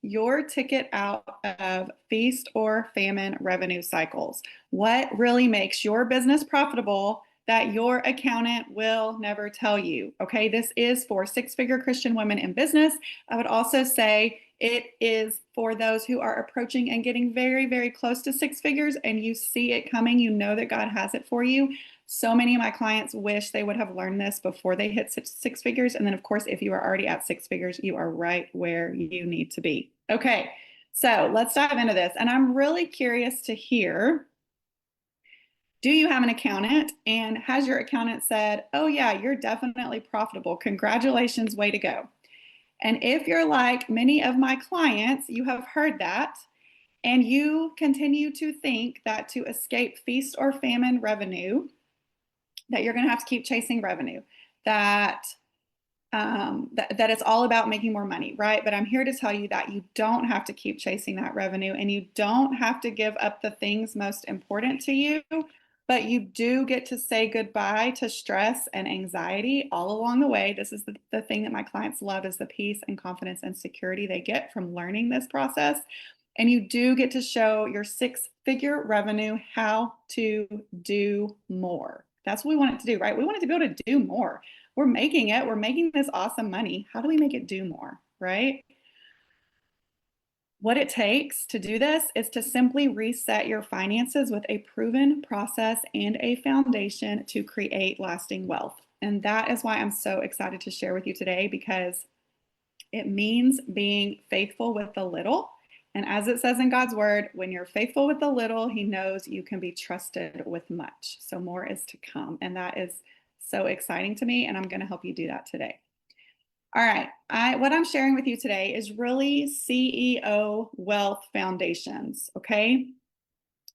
your ticket out of feast or famine revenue cycles? What really makes your business profitable that your accountant will never tell you? Okay, this is for six-figure Christian women in business. I would also say it is for those who are approaching and getting very, very close to six figures and you see it coming. You know that God has it for you. So many of my clients wish they would have learned this before they hit six figures. And then, of course, if you are already at six figures, you are right where you need to be. Okay, so let's dive into this. And I'm really curious to hear, do you have an accountant? And has your accountant said, oh, yeah, you're definitely profitable. Congratulations, way to go. And if you're like many of my clients, you have heard that, and you continue to think that to escape feast or famine revenue, that you're going to have to keep chasing revenue, that it's all about making more money, right? But I'm here to tell you that you don't have to keep chasing that revenue and you don't have to give up the things most important to you, but you do get to say goodbye to stress and anxiety all along the way. This is the thing that my clients love is the peace and confidence and security they get from learning this process. And you do get to show your six-figure revenue how to do more. That's what we want it to do, right? We want it to be able to do more. We're making it. We're making this awesome money. How do we make it do more, right? What it takes to do this is to simply reset your finances with a proven process and a foundation to create lasting wealth. And that is why I'm so excited to share with you today, because it means being faithful with the little. And as it says in God's word, when you're faithful with the little, he knows you can be trusted with much. So more is to come. And that is so exciting to me. And I'm going to help you do that today. All right. What I'm sharing with you today is really CEO wealth foundations. Okay.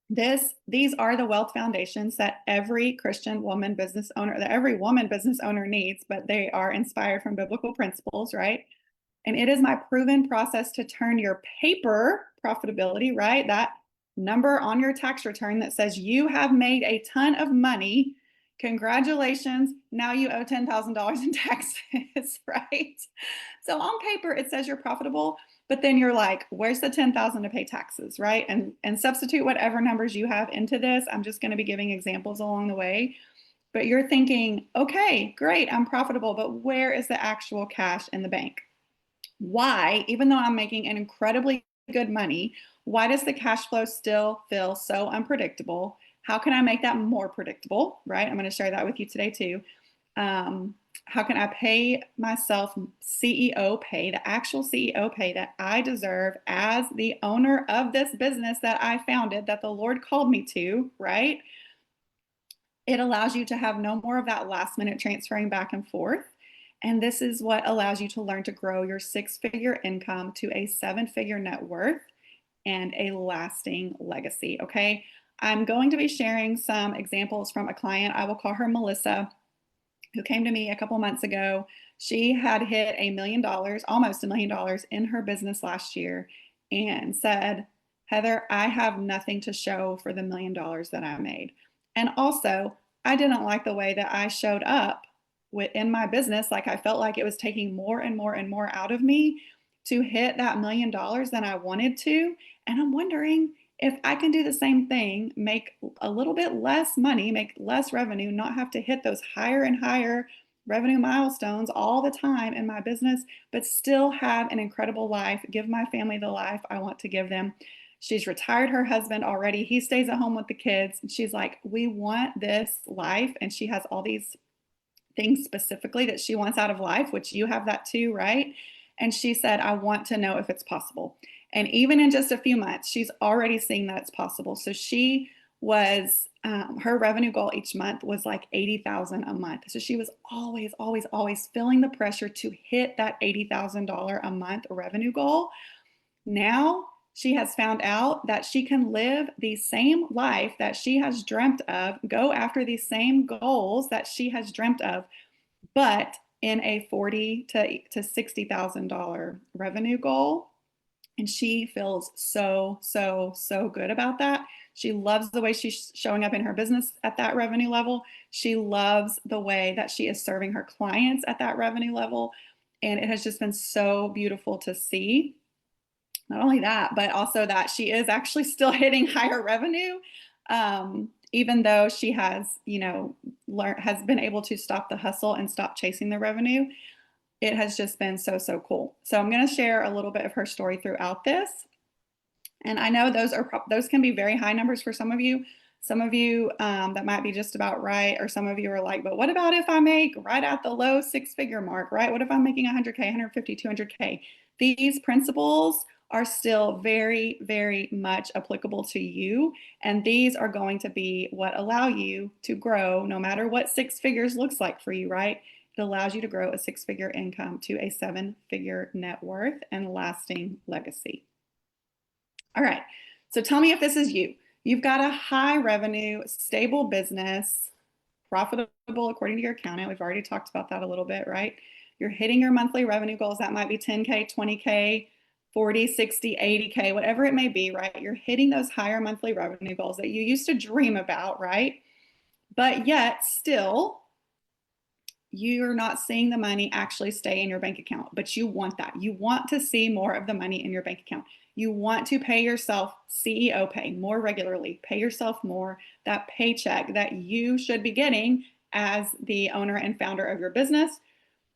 These are the wealth foundations that every Christian woman business owner, that every woman business owner needs, but they are inspired from biblical principles, right? And it is my proven process to turn your paper profitability, right? That number on your tax return that says you have made a ton of money. Congratulations. Now you owe $10,000 in taxes, right? So on paper, it says you're profitable, but then you're like, where's the 10,000 to pay taxes, right? And substitute whatever numbers you have into this. I'm just going to be giving examples along the way. But you're thinking, okay, great, I'm profitable, but where is the actual cash in the bank? Why, even though I'm making an incredibly good money, why does the cash flow still feel so unpredictable? How can I make that more predictable, right? I'm going to share that with you today too. How can I pay myself CEO pay, the actual CEO pay that I deserve as the owner of this business that I founded, that the Lord called me to, right? It allows you to have no more of that last minute transferring back and forth. And this is what allows you to learn to grow your six-figure income to a seven-figure net worth and a lasting legacy. Okay. I'm going to be sharing some examples from a client. I will call her Melissa, who came to me a couple months ago. She had hit $1 million, almost $1 million in her business last year, and said, Heather, I have nothing to show for the $1 million that I made. And also, I didn't like the way that I showed up in my business. Like I felt like it was taking more and more and more out of me to hit that $1 million than I wanted to. And I'm wondering if I can do the same thing, make a little bit less money, make less revenue, not have to hit those higher and higher revenue milestones all the time in my business, but still have an incredible life, give my family the life I want to give them. She's retired her husband already. He stays at home with the kids. And she's like, we want this life. And she has all these things specifically that she wants out of life, which you have that too, right? And she said, I want to know if it's possible. And even in just a few months, she's already seeing that it's possible. So she was, her revenue goal each month was like 80,000 a month. So she was always, always, always feeling the pressure to hit that $80,000 a month revenue goal. Now she has found out that she can live the same life that she has dreamt of, go after these same goals that she has dreamt of, but in a $40,000 to $60,000 revenue goal. And she feels so, so, so good about that. She loves the way she's showing up in her business at that revenue level. She loves the way that she is serving her clients at that revenue level. And it has just been so beautiful to see. not only that, but also that she is actually still hitting higher revenue, even though she has, has been able to stop the hustle and stop chasing the revenue. It has just been so, so cool. So I'm going to share a little bit of her story throughout this. And I know those can be very high numbers for some of you. Some of you that might be just about right, or some of you are like, but what about if I make right at the low six-figure mark, right? What if I'm making 100K, 150, 200K? These principles are still very, very much applicable to you. And these are going to be what allow you to grow no matter what six figures looks like for you, right? It allows you to grow a six-figure income to a seven-figure net worth and lasting legacy. All right, so tell me if this is you. You've got a high revenue, stable business, profitable according to your accountant. We've already talked about that a little bit, right? You're hitting your monthly revenue goals. That might be 10K, 20K, 40, 60, 80K, whatever it may be, right? You're hitting those higher monthly revenue goals that you used to dream about, right? But yet still, you're not seeing the money actually stay in your bank account, but you want that. You want to see more of the money in your bank account. You want to pay yourself CEO pay more regularly, pay yourself more, that paycheck that you should be getting as the owner and founder of your business.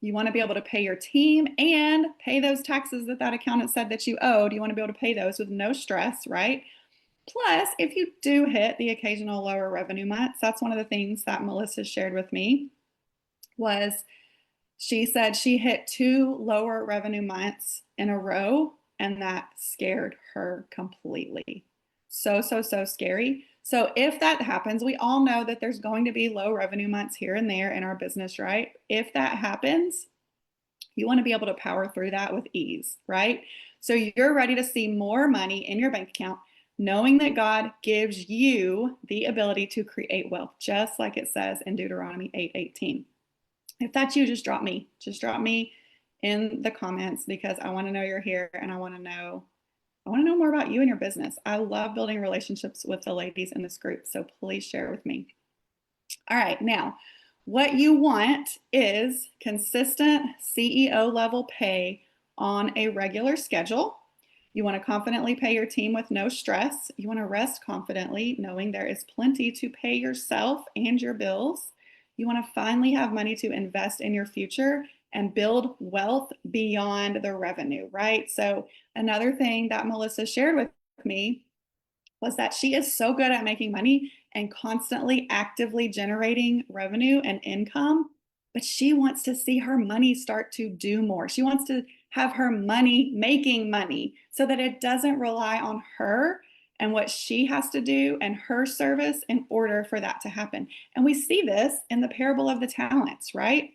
You want to be able to pay your team and pay those taxes that accountant said that you owed. You want to be able to pay those with no stress, right? Plus, if you do hit the occasional lower revenue months, that's one of the things that Melissa shared with me was she said she hit 2 lower revenue months in a row, and that scared her completely. So, so, so scary. So if that happens, we all know that there's going to be low revenue months here and there in our business, right? If that happens, you want to be able to power through that with ease, right? So you're ready to see more money in your bank account, knowing that God gives you the ability to create wealth, just like it says in Deuteronomy 8:18. If that's you, just drop me in the comments, because I want to know you're here, and I want to know more about you and your business. I love building relationships with the ladies in this group, so please share with me. All right, now what you want is consistent CEO level pay on a regular schedule. You want to confidently pay your team with no stress. You want to rest confidently, knowing there is plenty to pay yourself and your bills. You want to finally have money to invest in your future and build wealth beyond the revenue, right? So another thing that Melissa shared with me was that she is so good at making money and constantly actively generating revenue and income, but she wants to see her money start to do more. She wants to have her money making money so that it doesn't rely on her and what she has to do and her service in order for that to happen. And we see this in the parable of the talents, right?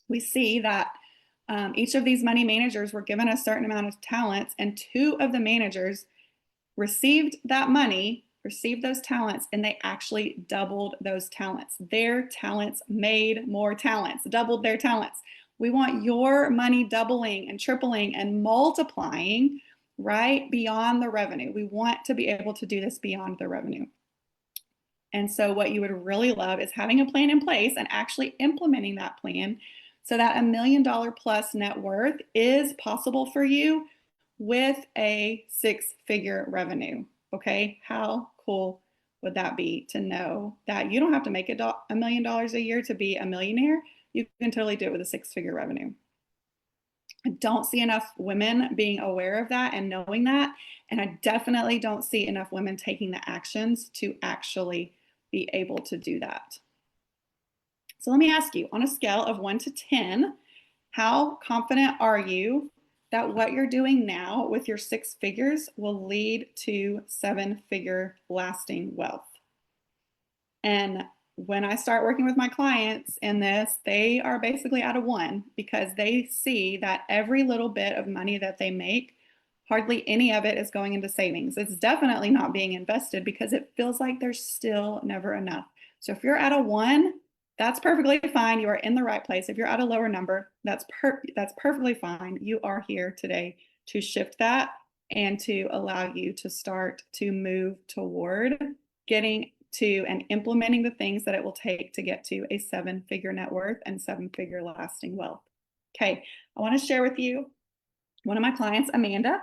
We see that each of these money managers were given a certain amount of talents, and 2 of the managers received that money, received those talents, and they actually doubled those talents. Their talents made more talents, doubled their talents. We want your money doubling and tripling and multiplying, right, beyond the revenue. We want to be able to do this beyond the revenue. And so what you would really love is having a plan in place and actually implementing that plan so that $1 million plus net worth is possible for you with a 6-figure revenue. Okay, how cool would that be to know that you don't have to make $1 million a year to be a millionaire? You can totally do it with a 6-figure revenue. I don't see enough women being aware of that and knowing that. And I definitely don't see enough women taking the actions to actually be able to do that. So let me ask you, on a scale of 1 to 10, how confident are you that what you're doing now with your 6 figures will lead to 7-figure lasting wealth? And when I start working with my clients in this, they are basically at a 1 because they see that every little bit of money that they make, hardly any of it is going into savings. It's definitely not being invested because it feels like there's still never enough. So if you're at a 1, that's perfectly fine. You are in the right place. If you're at a lower number, that's perfectly fine. You are here today to shift that and to allow you to start to move toward getting to and implementing the things that it will take to get to a 7-figure net worth and 7-figure lasting wealth. Okay, I want to share with you one of my clients, Amanda.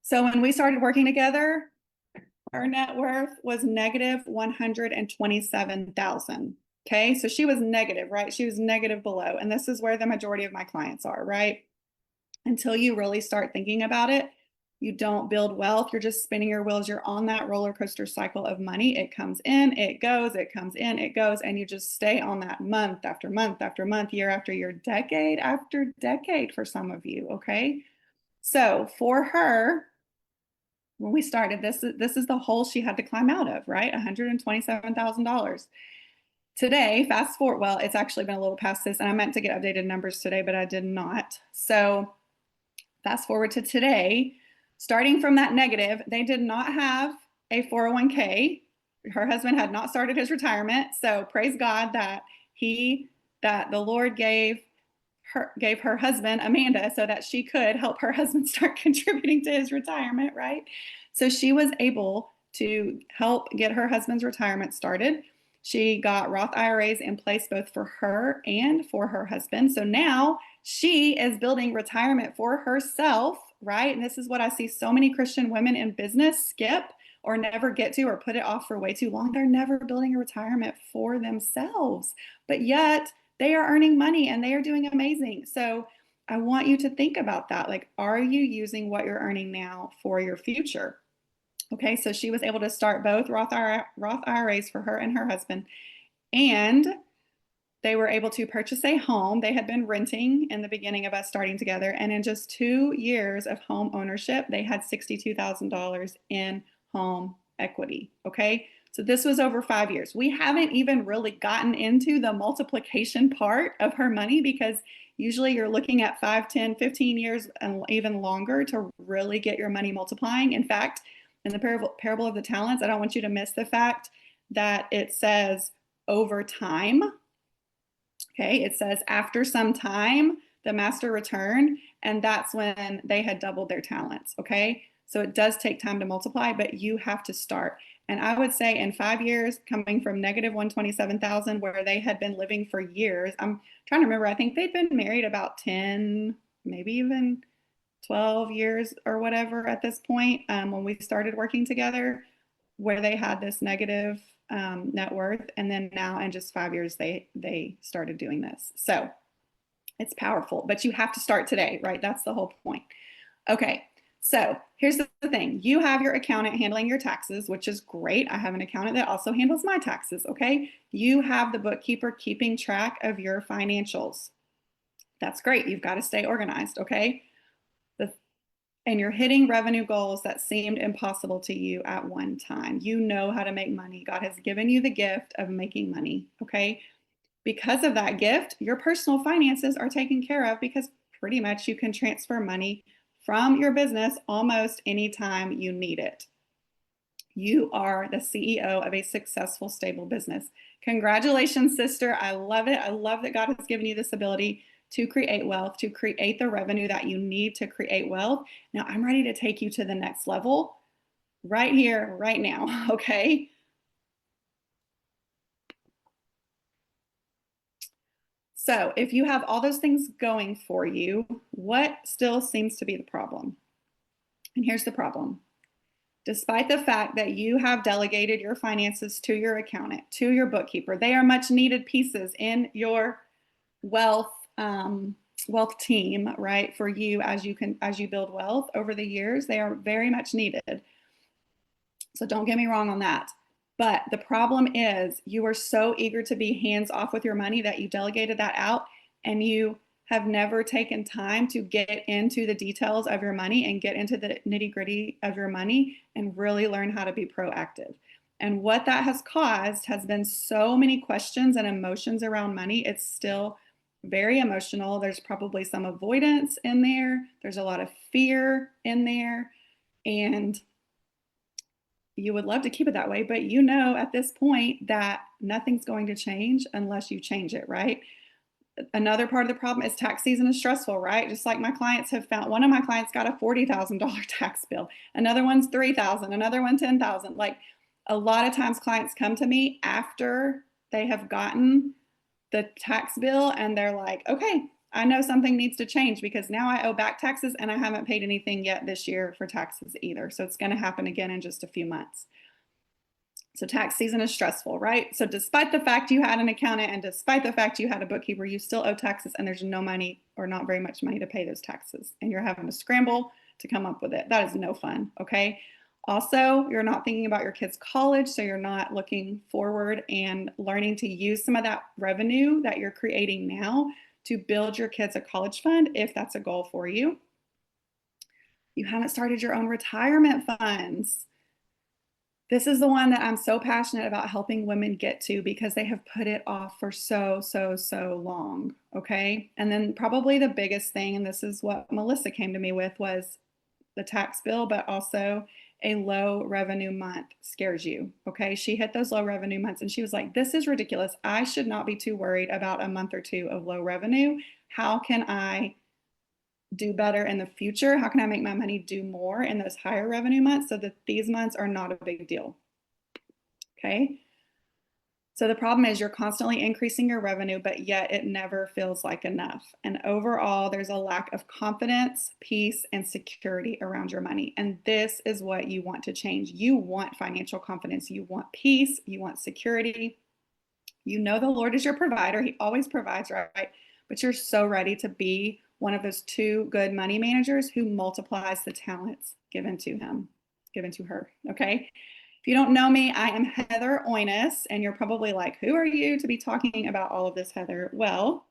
So when we started working together, her net worth was negative 127,000. Okay. So she was negative, right? She was negative below. And this is where the majority of my clients are, right? Until you really start thinking about it, you don't build wealth. You're just spinning your wheels. You're on that roller coaster cycle of money. It comes in, it goes, it comes in, it goes, and you just stay on that month after month after month, year after year, decade after decade for some of you. Okay. So for her, when we started, this is the hole she had to climb out of, right? $127,000. Today, fast forward, well, it's actually been a little past this, and I meant to get updated numbers today, but I did not. So fast forward to today, starting from that negative, they did not have a 401k. Her husband had not started his retirement. So praise God that the Lord gave her husband Amanda so that she could help her husband start contributing to his retirement, right? So she was able to help get her husband's retirement started. She got Roth IRAs in place both for her and for her husband. So now she is building retirement for herself, right? And this is what I see so many Christian women in business skip or never get to or put it off for way too long. They're never building a retirement for themselves, but yet they are earning money and they are doing amazing. So I want you to think about that. Like, are you using what you're earning now for your future? Okay, so she was able to start both Roth IRAs for her and her husband, and they were able to purchase a home. They had been renting in the beginning of us starting together, and in just 2 years of home ownership, they had $62,000 in home equity. Okay, so this was over 5 years. We haven't even really gotten into the multiplication part of her money because usually you're looking at 5, 10, 15 years and even longer to really get your money multiplying. In fact, in the parable of the talents, I don't want you to miss the fact that it says over time. Okay, it says after some time, the master returned, and that's when they had doubled their talents. Okay, so it does take time to multiply, but you have to start. And I would say in 5 years, coming from negative 127,000, where they had been living for years, I'm trying to remember, I think they'd been married about 10, maybe even 12 years or whatever at this point when we started working together, where they had this negative net worth, and then now in just 5 years they started doing this. So it's powerful, but you have to start today, right? That's the whole point. Okay, so here's the thing. You have your accountant handling your taxes, which is great. I have an accountant that also handles my taxes, okay? You have the bookkeeper keeping track of your financials. That's great. You've got to stay organized, okay? And you're hitting revenue goals that seemed impossible to you at one time. You know how to make money. God has given you the gift of making money, okay? Because of that gift, your personal finances are taken care of because pretty much you can transfer money from your business almost anytime you need it. You are the CEO of a successful, stable business. Congratulations, sister. I love it. I love that God has given you this ability to create wealth, to create the revenue that you need to create wealth. Now, I'm ready to take you to the next level right here, right now. Okay. So, if you have all those things going for you, what still seems to be the problem? And here's the problem. Despite the fact that you have delegated your finances to your accountant, to your bookkeeper, they are much needed pieces in your wealth wealth team, right? For you as you build wealth over the years, they are very much needed. So don't get me wrong on that. But the problem is you are so eager to be hands off with your money that you delegated that out and you have never taken time to get into the details of your money and get into the nitty gritty of your money and really learn how to be proactive. And what that has caused has been so many questions and emotions around money. It's still very emotional. There's probably some avoidance in there. There's a lot of fear in there. And you would love to keep it that way, but you know at this point that nothing's going to change unless you change it, right? Another part of the problem is tax season is stressful, right? Just like my clients have found, one of my clients got a $40,000 tax bill, another one's $3,000, another one $10,000. Like a lot of times clients come to me after they have gotten the tax bill and they're like, okay, I know something needs to change because now I owe back taxes and I haven't paid anything yet this year for taxes either. So it's going to happen again in just a few months. So tax season is stressful, right? So despite the fact you had an accountant and despite the fact you had a bookkeeper, you still owe taxes and there's no money or not very much money to pay those taxes. And you're having to scramble to come up with it. That is no fun, okay? Also, you're not thinking about your kids' college, so you're not looking forward and learning to use some of that revenue that you're creating now to build your kids a college fund if that's a goal for you. You haven't started your own retirement funds. This is the one that I'm so passionate about helping women get to because they have put it off for so long. Okay. And then probably the biggest thing, and this is what Melissa came to me with, was the tax bill, but also a low revenue month scares you. Okay. She hit those low revenue months and she was like, this is ridiculous. I should not be too worried about a month or two of low revenue. How can I do better in the future? How can I make my money do more in those higher revenue months so that these months are not a big deal? Okay. So the problem is you're constantly increasing your revenue, but yet it never feels like enough. And overall, there's a lack of confidence, peace, and security around your money. And this is what you want to change. You want financial confidence. You want peace. You want security. You know the Lord is your provider. He always provides, right? But you're so ready to be one of those two good money managers who multiplies the talents given to him, given to her, okay? If you don't know me, I am Heather Oines, and you're probably like, who are you to be talking about all of this, Heather? Well,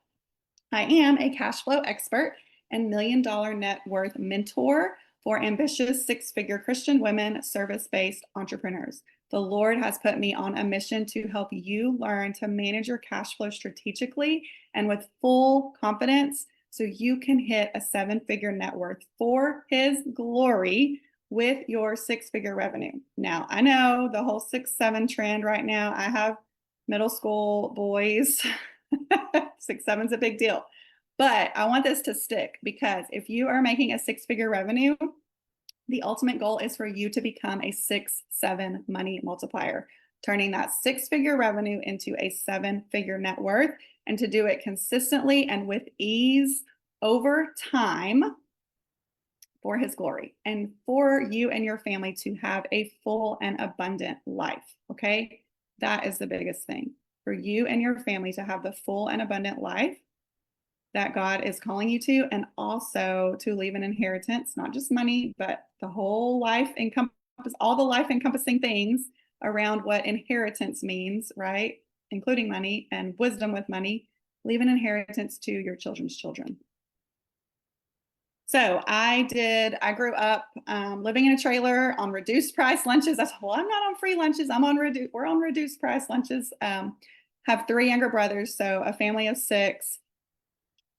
I am a cash flow expert and $1 million net worth mentor for ambitious six-figure Christian women, service-based entrepreneurs. The Lord has put me on a mission to help you learn to manage your cash flow strategically and with full confidence so you can hit a seven-figure net worth for His glory with your six-figure revenue. Now, I know the whole 6-7 trend right now. I have middle school boys. 6-7 is a big deal. But I want this to stick because if you are making a six-figure revenue, the ultimate goal is for you to become a 6-7 money multiplier, turning that six-figure revenue into a seven-figure net worth, and to do it consistently and with ease over time for His glory and for you and your family to have a full and abundant life. Okay. That is the biggest thing for you and your family to have the full and abundant life that God is calling you to, and also to leave an inheritance, not just money, but the whole life all the life encompassing things around what inheritance means, right? Including money and wisdom with money. Leave an inheritance to your children's children. So I grew up living in a trailer on reduced price lunches. I said, well, I'm not on free lunches. We're on reduced price lunches. Have three younger brothers, so a family of six.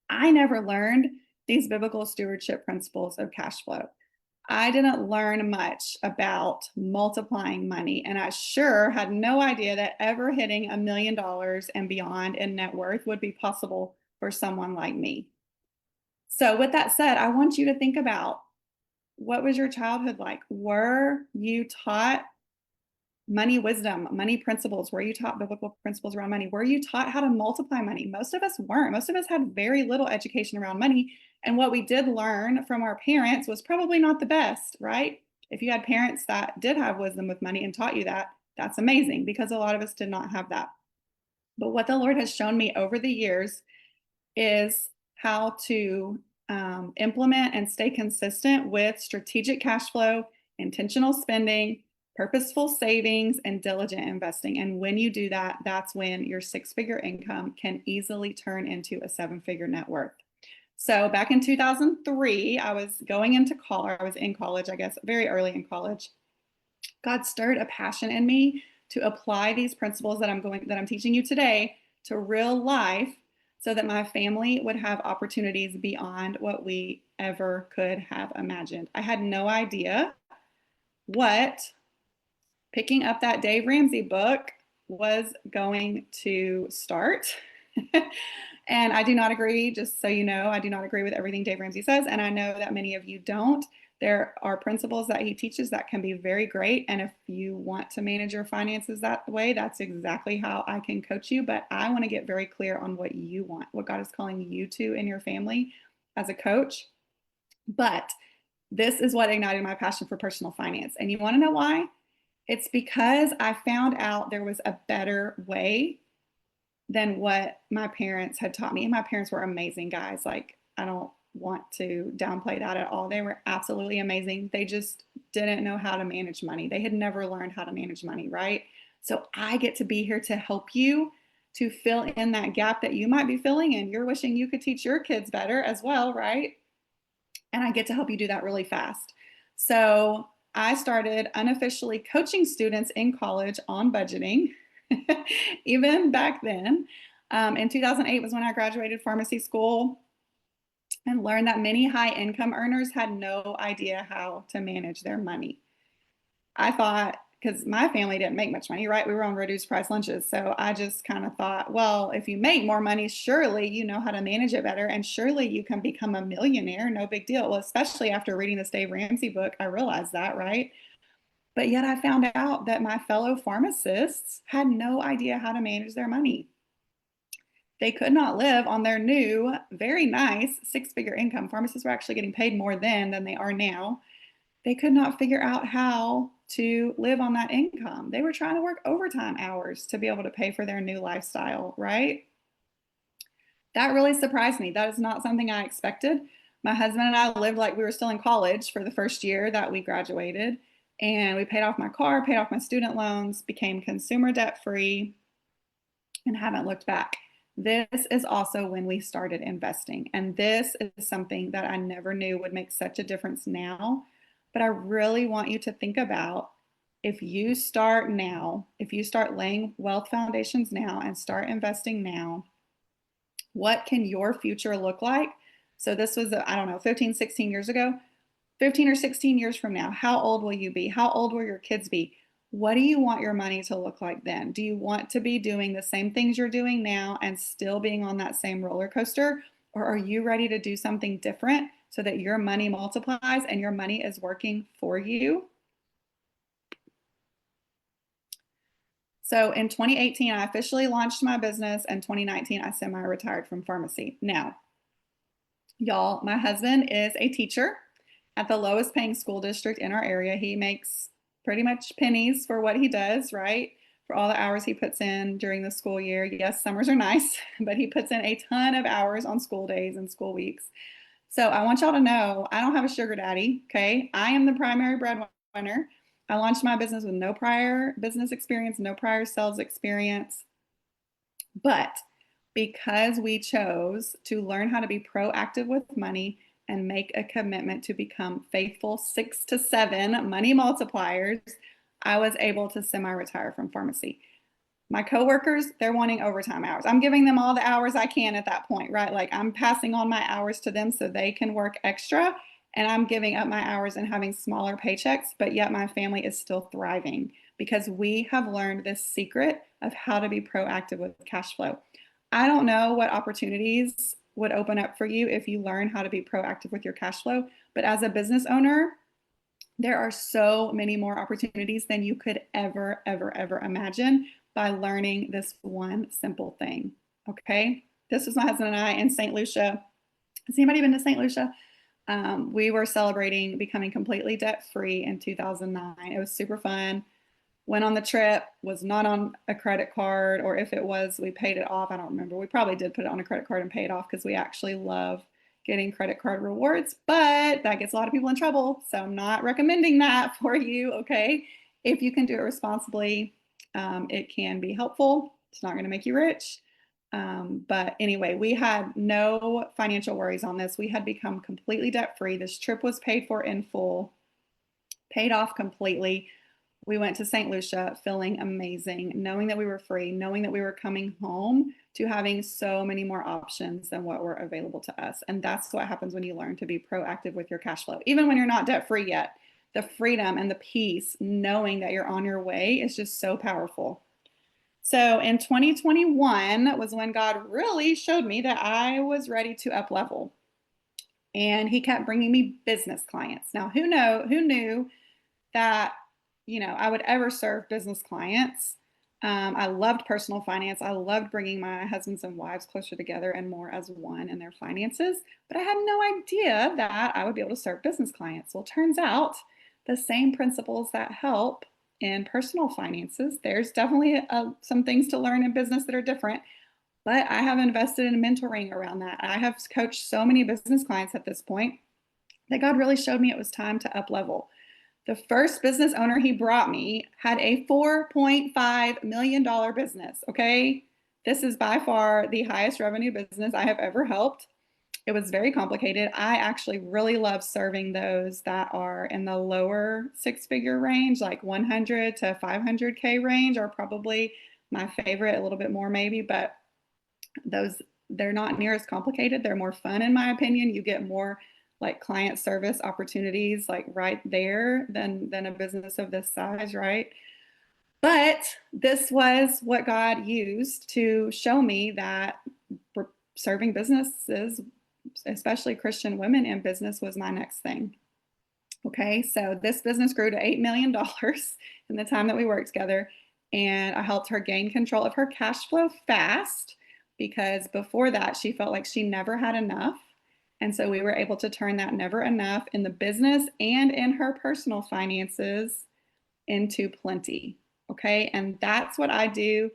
I never learned these biblical stewardship principles of cash flow. I didn't learn much about multiplying money, and I sure had no idea that ever hitting $1 million and beyond in net worth would be possible for someone like me. So with that said, I want you to think about, what was your childhood like? Were you taught money wisdom, money principles? Were you taught biblical principles around money? Were you taught how to multiply money? Most of us weren't. Most of us had very little education around money. And what we did learn from our parents was probably not the best, right? If you had parents that did have wisdom with money and taught you that, that's amazing, because a lot of us did not have that. But what the Lord has shown me over the years is how to implement and stay consistent with strategic cash flow, intentional spending, purposeful savings, and diligent investing. And when you do that, that's when your six-figure income can easily turn into a seven-figure net worth. So back in 2003, I was in college, I guess, very early in college. God stirred a passion in me to apply these principles that I'm teaching you today to real life, so that my family would have opportunities beyond what we ever could have imagined. I had no idea what picking up that Dave Ramsey book was going to start. And I do not agree, just so you know, I do not agree with everything Dave Ramsey says, and I know that many of you don't. There are principles that he teaches that can be very great. And if you want to manage your finances that way, that's exactly how I can coach you. But I want to get very clear on what you want, what God is calling you to in your family as a coach. But this is what ignited my passion for personal finance. And you want to know why? It's because I found out there was a better way than what my parents had taught me. And my parents were amazing guys. Like, I don't want to downplay that at all. They were absolutely amazing. They just didn't know how to manage money. They had never learned how to manage money, right? So I get to be here to help you to fill in that gap that you might be filling in. You're wishing you could teach your kids better as well, right? And I get to help you do that really fast. So I started unofficially coaching students in college on budgeting, even back then. In 2008 was when I graduated pharmacy school and learned that many high income earners had no idea how to manage their money. I thought, because my family didn't make much money, right? We were on reduced price lunches. So I just kind of thought, well, if you make more money, surely you know how to manage it better. And surely you can become a millionaire. No big deal. Well, especially after reading this Dave Ramsey book, I realized that, right? But yet I found out that my fellow pharmacists had no idea how to manage their money. They could not live on their new, very nice six-figure income. Pharmacists were actually getting paid more then than they are now. They could not figure out how to live on that income. They were trying to work overtime hours to be able to pay for their new lifestyle, right? That really surprised me. That is not something I expected. My husband and I lived like we were still in college for the first year that we graduated. And we paid off my car, paid off my student loans, became consumer debt free, and haven't looked back. This is also when we started investing. And this is something that I never knew would make such a difference now. But I really want you to think about, if you start now, if you start laying wealth foundations now and start investing now, what can your future look like? So this was, I don't know, 15, 16 years ago. 15 or 16 years from now, how old will you be? How old will your kids be? What do you want your money to look like then? Do you want to be doing the same things you're doing now and still being on that same roller coaster? Or are you ready to do something different so that your money multiplies and your money is working for you? So in 2018, I officially launched my business. In 2019, I semi-retired from pharmacy. Now, y'all, my husband is a teacher at the lowest paying school district in our area. He makes pretty much pennies for what he does, right? For all the hours he puts in during the school year. Yes, summers are nice, but he puts in a ton of hours on school days and school weeks. So I want y'all to know, I don't have a sugar daddy, okay? I am the primary breadwinner. I launched my business with no prior business experience, no prior sales experience. But because we chose to learn how to be proactive with money and make a commitment to become faithful 6 to 7 money multipliers, I was able to semi-retire from pharmacy. My coworkers, they're wanting overtime hours. I'm giving them all the hours I can at that point, right? Like, I'm passing on my hours to them so they can work extra, and I'm giving up my hours and having smaller paychecks, but yet my family is still thriving because we have learned this secret of how to be proactive with cash flow. I don't know what opportunities would open up for you if you learn how to be proactive with your cash flow, but as a business owner, there are so many more opportunities than you could ever imagine by learning this one simple thing. Okay. This was my husband and I in St. Lucia. Has anybody been to St. Lucia? We were celebrating becoming completely debt free in 2009. It was super fun. Went on the trip, was not on a credit card, or if it was, we paid it off. I don't remember. We probably did put it on a credit card and pay it off because we actually love getting credit card rewards, but that gets a lot of people in trouble. So I'm not recommending that for you, okay? If you can do it responsibly, it can be helpful. It's not going to make you rich. But anyway, we had no financial worries on this. We had become completely debt free. This trip was paid for in full, paid off completely. We went to St. Lucia feeling amazing, knowing that we were free, knowing that we were coming home to having so many more options than what were available to us. And that's what happens when you learn to be proactive with your cash flow. Even when you're not debt free yet, the freedom and the peace, knowing that you're on your way, is just so powerful. So in 2021 was when God really showed me that I was ready to up level. And he kept bringing me business clients. Now, who knew that, I would ever serve business clients. I loved personal finance. I loved bringing my husbands and wives closer together and more as one in their finances. But I had no idea that I would be able to serve business clients. Well, turns out the same principles that help in personal finances, there's definitely some things to learn in business that are different. But I have invested in mentoring around that. I have coached so many business clients at this point that God really showed me it was time to up level. The first business owner he brought me had a $4.5 million business. Okay. This is by far the highest revenue business I have ever helped. It was very complicated. I actually really love serving those that are in the lower six-figure range, like 100 to 500K range are probably my favorite, a little bit more maybe, but those, they're not near as complicated. They're more fun in my opinion. You get more like client service opportunities like right there than a business of this size, right? But this was what God used to show me that serving businesses, especially Christian women in business, was my next thing. Okay, so this business grew to $8 million in the time that we worked together. And I helped her gain control of her cash flow fast because before that, she felt like she never had enough. And so we were able to turn that never enough in the business and in her personal finances into plenty. Okay, and that's what I do,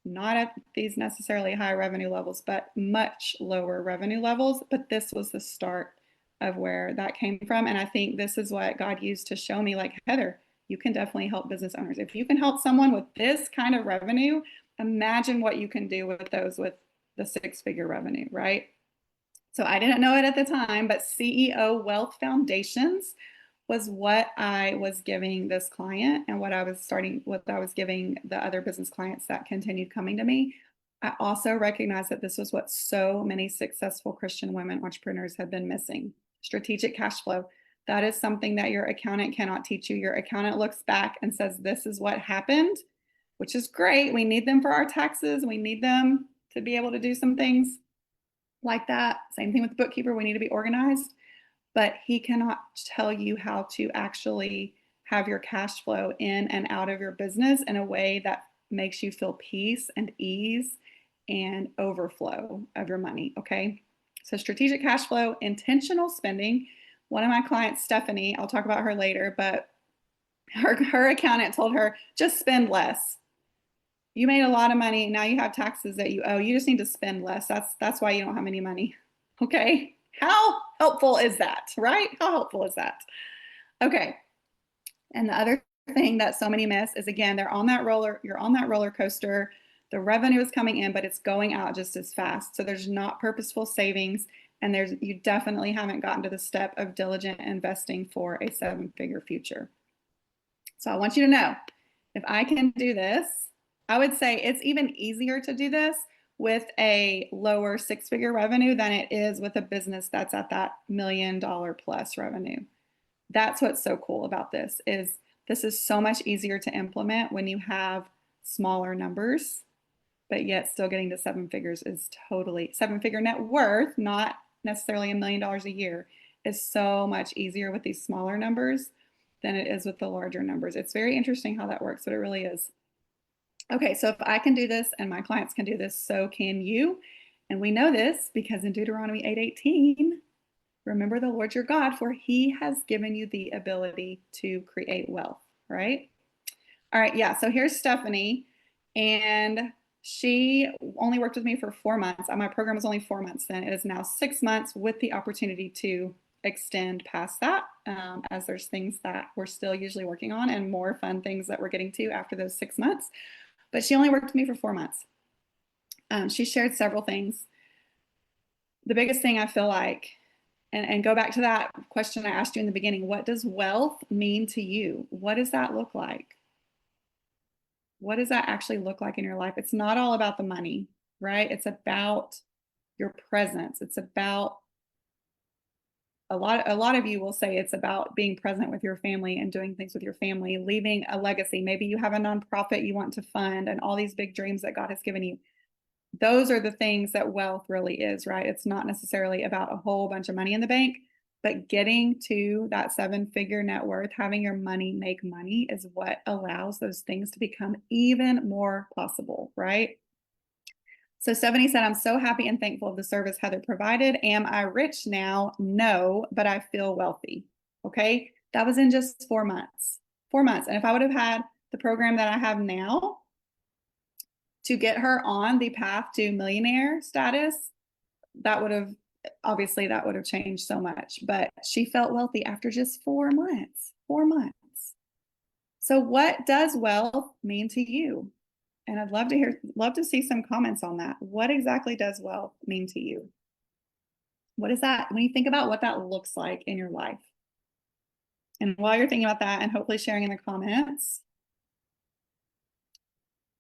not at these necessarily high revenue levels, but much lower revenue levels. But this was the start of where that came from. And I think this is what God used to show me, like, Heather, you can definitely help business owners. If you can help someone with this kind of revenue, imagine what you can do with those with the six-figure revenue, right? So I didn't know it at the time, but CEO Wealth Foundations was what I was giving this client and what I was giving the other business clients that continued coming to me. I also recognized that this was what so many successful Christian women entrepreneurs have been missing. Strategic cash flow. That is something that your accountant cannot teach you. Your accountant looks back and says, this is what happened, which is great. We need them for our taxes. We need them to be able to do some things like that. Same thing with the bookkeeper. We need to be organized, but he cannot tell you how to actually have your cash flow in and out of your business in a way that makes you feel peace and ease and overflow of your money. Okay. So strategic cash flow, intentional spending. One of my clients, Stephanie, I'll talk about her later, but her accountant told her, just spend less. You made a lot of money. Now you have taxes that you owe. You just need to spend less. That's why you don't have any money. Okay. How helpful is that, right? How helpful is that? Okay. And the other thing that so many miss is, again, you're on that roller coaster. The revenue is coming in, but it's going out just as fast. So there's not purposeful savings, and you definitely haven't gotten to the step of diligent investing for a seven-figure future. So I want you to know, if I can do this, I would say it's even easier to do this with a lower six-figure revenue than it is with a business that's at that $1 million plus revenue. That's what's so cool about this is so much easier to implement when you have smaller numbers, but yet still getting to seven figures is totally seven-figure net worth, not necessarily $1 million a year, is so much easier with these smaller numbers than it is with the larger numbers. It's very interesting how that works, but it really is. Okay, so if I can do this and my clients can do this, so can you. And we know this because in Deuteronomy 8:18, remember the Lord your God, for he has given you the ability to create wealth, right? All right, yeah, so here's Stephanie, and she only worked with me for 4 months. My program was only 4 months then. It is now 6 months with the opportunity to extend past that, as there's things that we're still usually working on and more fun things that we're getting to after those 6 months. But she only worked with me for 4 months. She shared several things. The biggest thing I feel like, and go back to that question I asked you in the beginning, what does wealth mean to you? What does that look like? What does that actually look like in your life? It's not all about the money, right? It's about your presence. It's about a lot of you will say it's about being present with your family and doing things with your family, leaving a legacy. Maybe you have a nonprofit you want to fund and all these big dreams that God has given you. those are the things that wealth really is, right? It's not necessarily about a whole bunch of money in the bank, but getting to that 7-figure net worth, having your money make money is what allows those things to become even more possible, right? So Stephanie said, I'm so happy and thankful of the service Heather provided. Am I rich now? No, but I feel wealthy. Okay. That was in just 4 months. 4 months. And if I would have had the program that I have now to get her on the path to millionaire status, that would have obviously that would have changed so much. But she felt wealthy after just 4 months. 4 months. So what does wealth mean to you? And I'd love to see some comments on that. What exactly does wealth mean to you? What is that when you think about what that looks like in your life? And while you're thinking about that and hopefully sharing in the comments,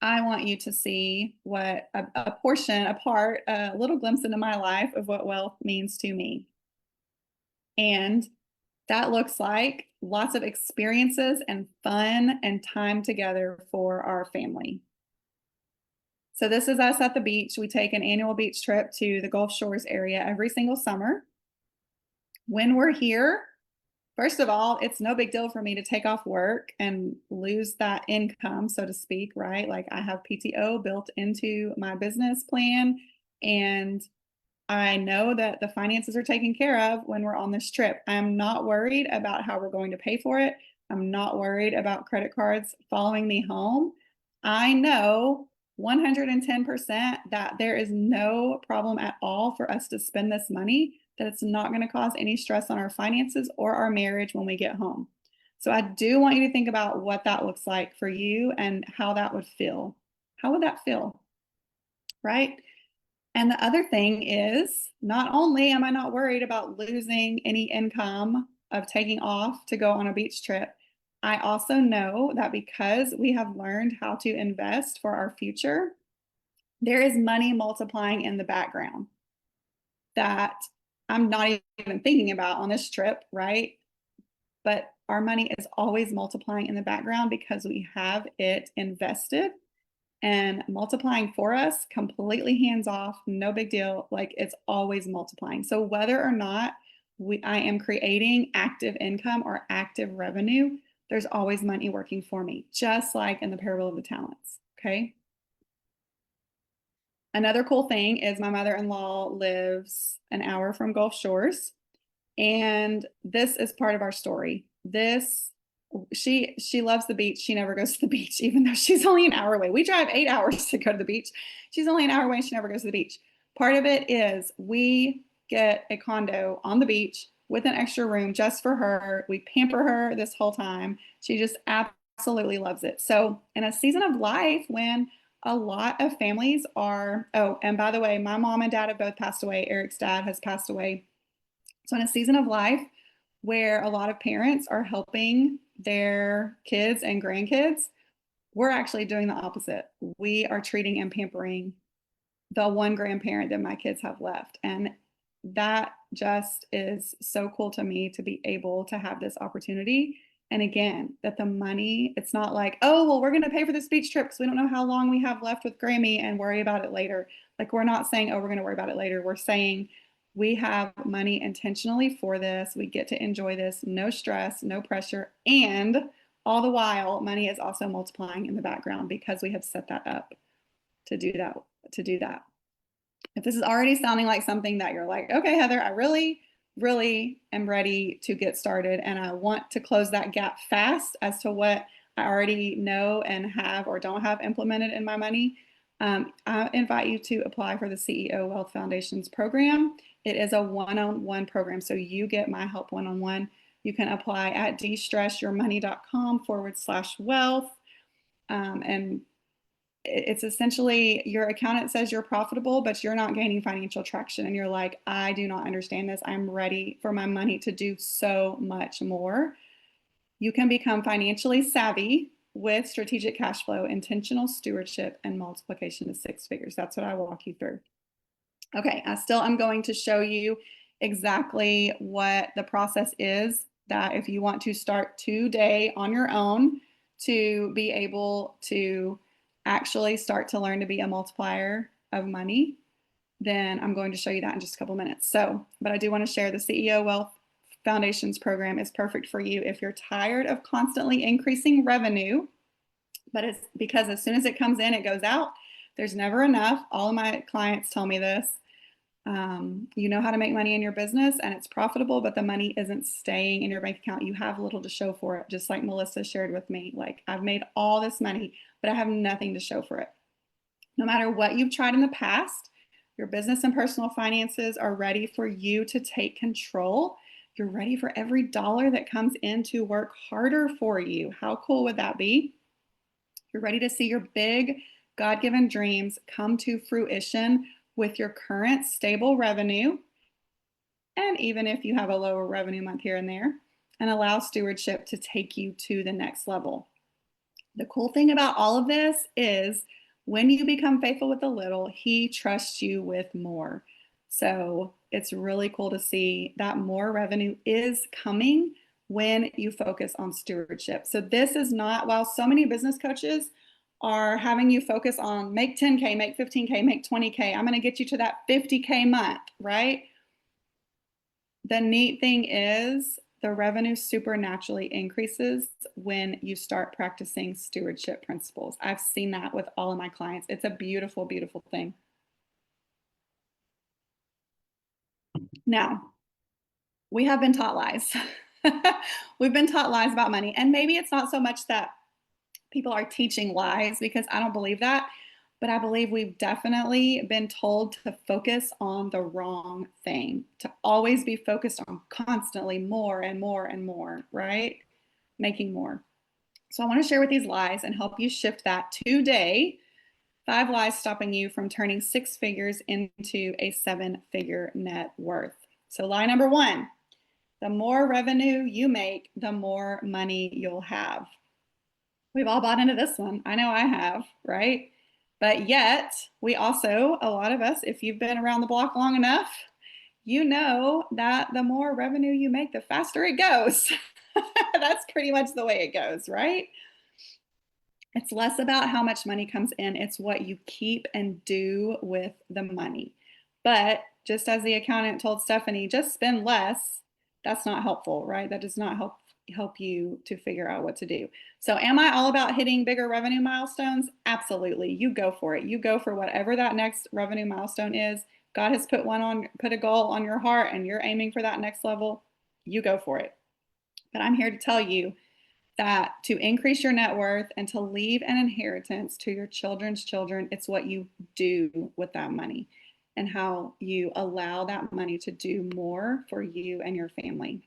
I want you to see what a portion, a part, a little glimpse into my life of what wealth means to me. And that looks like lots of experiences and fun and time together for our family. So this is us at the beach. We take an annual beach trip to the Gulf Shores area every single summer. When we're here, first of all, it's no big deal for me to take off work and lose that income, so to speak, right? Like I have PTO built into my business plan, and I know that the finances are taken care of when we're on this trip. I'm not worried about how we're going to pay for it. I'm not worried about credit cards following me home. I know 110% that there is no problem at all for us to spend this money, that it's not going to cause any stress on our finances or our marriage when we get home. So I do want you to think about what that looks like for you and how that would feel. How would that feel? Right? And the other thing is, not only am I not worried about losing any income of taking off to go on a beach trip, I also know that because we have learned how to invest for our future, there is money multiplying in the background that I'm not even thinking about on this trip, right? But our money is always multiplying in the background because we have it invested and multiplying for us, completely hands off, no big deal. Like it's always multiplying. So whether or not I am creating active income or active revenue, there's always money working for me, just like in the parable of the talents. Okay. Another cool thing is my mother-in-law lives an hour from Gulf Shores, and this is part of our story. She loves the beach. She never goes to the beach, even though she's only an hour away. We drive 8 hours to go to the beach. She's only an hour away. She never goes to the beach. Part of it is we get a condo on the beach with an extra room just for her. We pamper her this whole time. She just absolutely loves it. So in a season of life when a lot of families are, oh, and by the way, my mom and dad have both passed away. Eric's dad has passed away. So in a season of life where a lot of parents are helping their kids and grandkids, we're actually doing the opposite. We are treating and pampering the one grandparent that my kids have left. And that just is so cool to me to be able to have this opportunity. And again, that the money, it's not like, oh, well, we're going to pay for this beach trip because we don't know how long we have left with Grammy and worry about it later. Like, we're not saying, oh, we're going to worry about it later. We're saying we have money intentionally for this. We get to enjoy this, no stress, no pressure. And all the while, money is also multiplying in the background because we have set that up to do that. If this is already sounding like something that you're like, okay, Heather, I really, really am ready to get started and I want to close that gap fast as to what I already know and have or don't have implemented in my money, I invite you to apply for the CEO Wealth Foundation's program. It is a one-on-one program, so you get my help one-on-one. You can apply at destressyourmoney.com/wealth. And it's essentially your accountant says you're profitable, but you're not gaining financial traction. And you're like, I do not understand this. I'm ready for my money to do so much more. You can become financially savvy with strategic cash flow, intentional stewardship, and multiplication to 6 figures. That's what I walk you through. Okay, I still am going to show you exactly what the process is, that if you want to start today on your own to be able to actually start to learn to be a multiplier of money, then I'm going to show you that in just a couple minutes. So, but I do want to share the CEO Wealth Foundations program is perfect for you if you're tired of constantly increasing revenue, but it's because as soon as it comes in, it goes out. There's never enough. All of my clients tell me this. You know how to make money in your business and it's profitable, but the money isn't staying in your bank account. You have little to show for it, just like Melissa shared with me. Like, I've made all this money, but I have nothing to show for it. No matter what you've tried in the past, your business and personal finances are ready for you to take control. You're ready for every dollar that comes in to work harder for you. How cool would that be? You're ready to see your big God-given dreams come to fruition with your current stable revenue, and even if you have a lower revenue month here and there, and allow stewardship to take you to the next level. The cool thing about all of this is when you become faithful with a little, he trusts you with more. So it's really cool to see that more revenue is coming when you focus on stewardship. So this is not, while so many business coaches are having you focus on make 10K, make 15K, make 20K, I'm going to get you to that 50K month, right? The neat thing is the revenue supernaturally increases when you start practicing stewardship principles. I've seen that with all of my clients. It's a beautiful, beautiful thing. Now, we have been taught lies. We've been taught lies about money. And maybe it's not so much that people are teaching lies, because I don't believe that. But I believe we've definitely been told to focus on the wrong thing, to always be focused on constantly more and more and more, right? Making more. So I want to share with these lies and help you shift that today. 5 lies stopping you from turning 6 figures into a 7-figure net worth. So lie number 1, the more revenue you make, the more money you'll have. We've all bought into this one. I know I have, right? But yet, we also, a lot of us, if you've been around the block long enough, you know that the more revenue you make, the faster it goes. That's pretty much the way it goes, right? It's less about how much money comes in, it's what you keep and do with the money. But just as the accountant told Stephanie, just spend less. That's not helpful, right? That does not help you to figure out what to do. So am I all about hitting bigger revenue milestones? Absolutely. You go for it. You go for whatever that next revenue milestone is. God has put a goal on your heart and you're aiming for that next level. You go for it. But I'm here to tell you that to increase your net worth and to leave an inheritance to your children's children, it's what you do with that money and how you allow that money to do more for you and your family.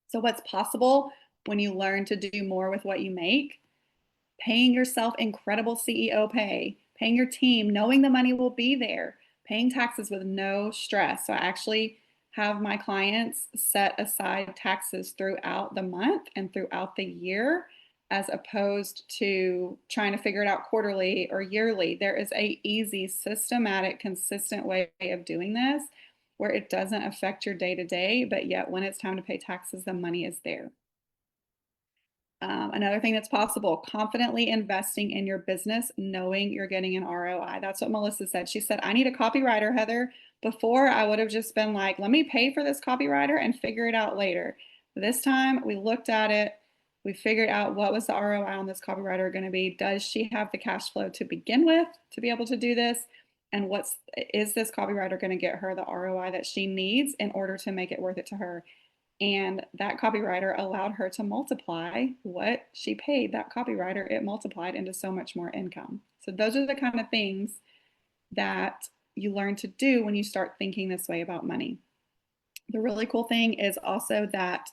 So what's possible when you learn to do more with what you make? Paying yourself incredible CEO pay, paying your team, knowing the money will be there, paying taxes with no stress. So I actually have my clients set aside taxes throughout the month and throughout the year, as opposed to trying to figure it out quarterly or yearly. There is a easy, systematic, consistent way of doing this where it doesn't affect your day-to-day, but yet when it's time to pay taxes, the money is there. Another thing that's possible, confidently investing in your business, knowing you're getting an ROI. That's what Melissa said. She said, I need a copywriter, Heather. Before, I would have just been like, let me pay for this copywriter and figure it out later. This time, we looked at it. We figured out what was the ROI on this copywriter going to be. Does she have the cash flow to begin with to be able to do this? And is this copywriter going to get her the ROI that she needs in order to make it worth it to her? And that copywriter allowed her to multiply what she paid that copywriter. It multiplied into so much more income. So those are the kind of things that you learn to do when you start thinking this way about money. The really cool thing is also that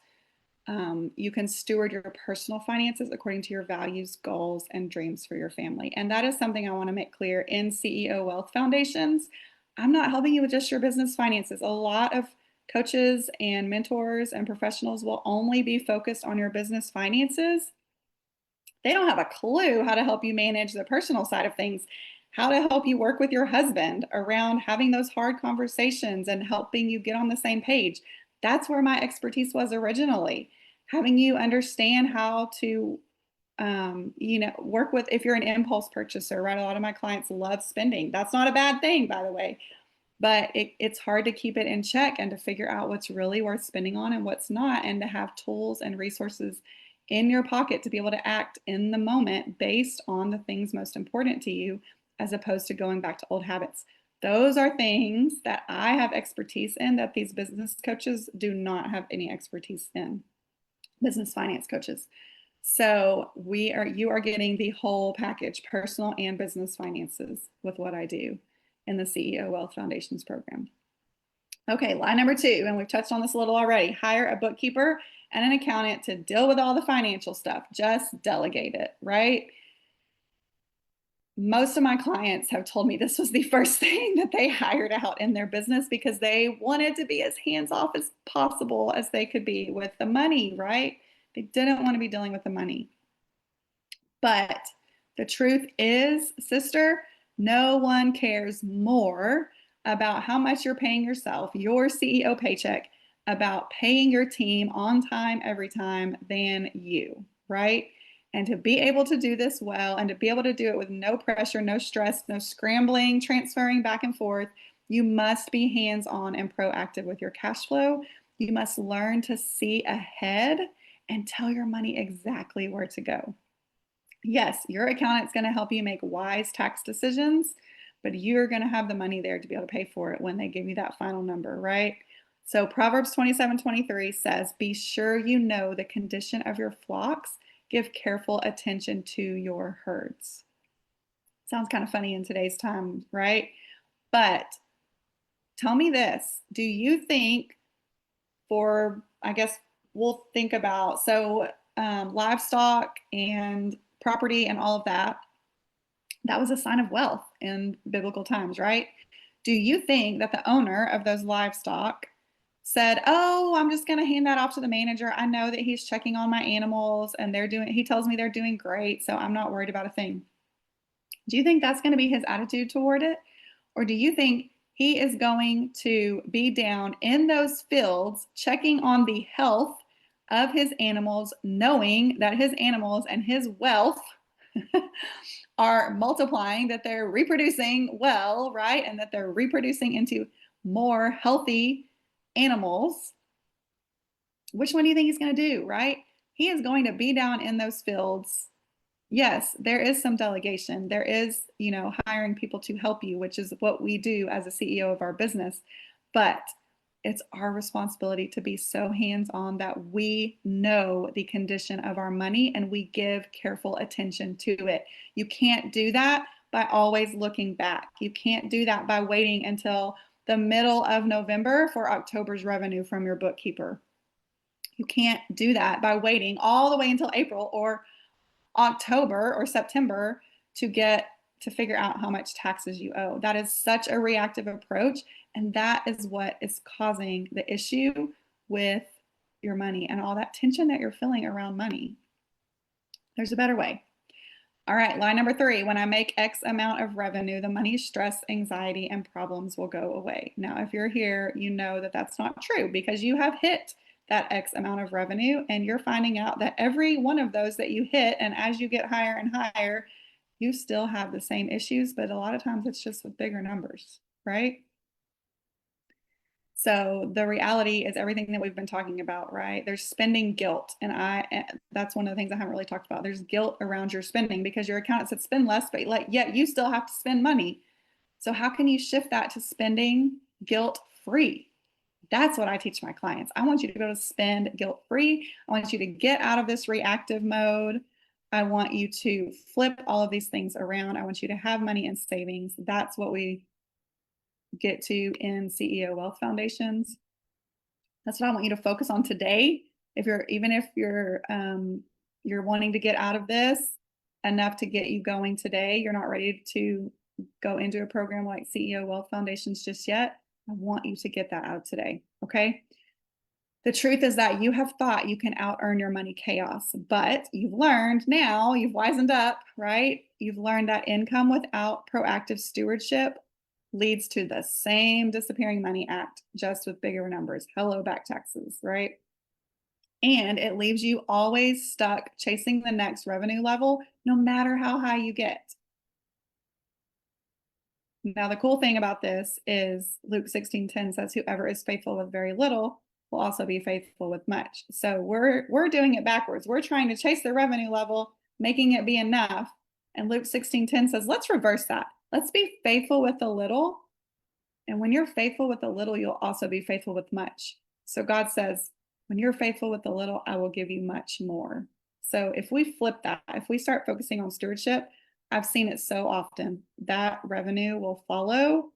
you can steward your personal finances according to your values, goals, and dreams for your family. And that is something I want to make clear in CEO Wealth Foundations. I'm not helping you with just your business finances. A lot of coaches and mentors and professionals will only be focused on your business finances. They don't have a clue how to help you manage the personal side of things, how to help you work with your husband around having those hard conversations and helping you get on the same page. That's where my expertise was originally, having you understand how to Work with, if you're an impulse purchaser, right? A lot of my clients love spending. That's not a bad thing, by the way, but it's hard to keep it in check and to figure out what's really worth spending on and what's not, and to have tools and resources in your pocket to be able to act in the moment based on the things most important to you, as opposed to going back to old habits. Those are things that I have expertise in that these business coaches do not have any expertise in, business finance coaches. So you are getting the whole package, personal and business finances, with what I do in the CEO Wealth Foundations program. Okay, line number 2, and we've touched on this a little already: hire a bookkeeper and an accountant to deal with all the financial stuff. Just delegate it, right? Most of my clients have told me this was the first thing that they hired out in their business, because they wanted to be as hands-off as possible as they could be with the money, right? They didn't want to be dealing with the money. But the truth is, sister, no one cares more about how much you're paying yourself, your CEO paycheck, about paying your team on time, every time, than you, right? And to be able to do this well, and to be able to do it with no pressure, no stress, no scrambling, transferring back and forth, you must be hands-on and proactive with your cash flow. You must learn to see ahead and tell your money exactly where to go. Yes, your accountant's going to help you make wise tax decisions, but you're going to have the money there to be able to pay for it when they give you that final number, right? So Proverbs 27:23 says, "Be sure you know the condition of your flocks. Give careful attention to your herds." Sounds kind of funny in today's time, right? But tell me this: do you think, I guess we'll think about, livestock and property and all of that, that was a sign of wealth in biblical times, right? Do you think that the owner of those livestock said, "Oh, I'm just going to hand that off to the manager. I know that he's checking on my animals and he tells me they're doing great, so I'm not worried about a thing"? Do you think that's going to be his attitude toward it? Or do you think he is going to be down in those fields checking on the health of his animals, knowing that his animals and his wealth are multiplying, that they're reproducing well, right? And that they're reproducing into more healthy animals? Which one do you think he's going to do, right? He is going to be down in those fields. Yes, there is some delegation. There is, hiring people to help you, which is what we do as a CEO of our business. But it's our responsibility to be so hands-on that we know the condition of our money and we give careful attention to it. You can't do that by always looking back. You can't do that by waiting until the middle of November for October's revenue from your bookkeeper. You can't do that by waiting all the way until April or October or September to figure out how much taxes you owe. That is such a reactive approach, and that is what is causing the issue with your money and all that tension that you're feeling around money. There's a better way. All right, line number 3: when I make X amount of revenue, the money, stress, anxiety, and problems will go away. Now, if you're here, you know that that's not true, because you have hit that X amount of revenue, and you're finding out that every one of those that you hit, and as you get higher and higher, you still have the same issues, but a lot of times it's just with bigger numbers, right? So the reality is everything that we've been talking about, right? There's spending guilt. And that's one of the things I haven't really talked about. There's guilt around your spending because your accountant said spend less, but yet you still have to spend money. So how can you shift that to spending guilt-free? That's what I teach my clients. I want you to be able to spend guilt-free. I want you to get out of this reactive mode. I want you to flip all of these things around. I want you to have money in savings. That's what we get to in CEO Wealth Foundations. That's what I want you to focus on today. If you're wanting to get out of this enough to get you going today, you're not ready to go into a program like CEO Wealth Foundations just yet, I want you to get that out today, okay? The truth is that you have thought you can out earn your money chaos, but you've learned now, you've wisened up, right? You've learned that income without proactive stewardship leads to the same disappearing money act, just with bigger numbers. Hello, back taxes, right? And it leaves you always stuck chasing the next revenue level, no matter how high you get. Now, the cool thing about this is Luke 16:10 says, whoever is faithful with very little will also be faithful with much. So we're doing it backwards. We're trying to chase the revenue level, making it be enough. And Luke 16:10 says, let's reverse that. Let's be faithful with the little. And when you're faithful with the little, you'll also be faithful with much. So God says, when you're faithful with the little, I will give you much more. So if we flip that, if we start focusing on stewardship, I've seen it so often that revenue will follow,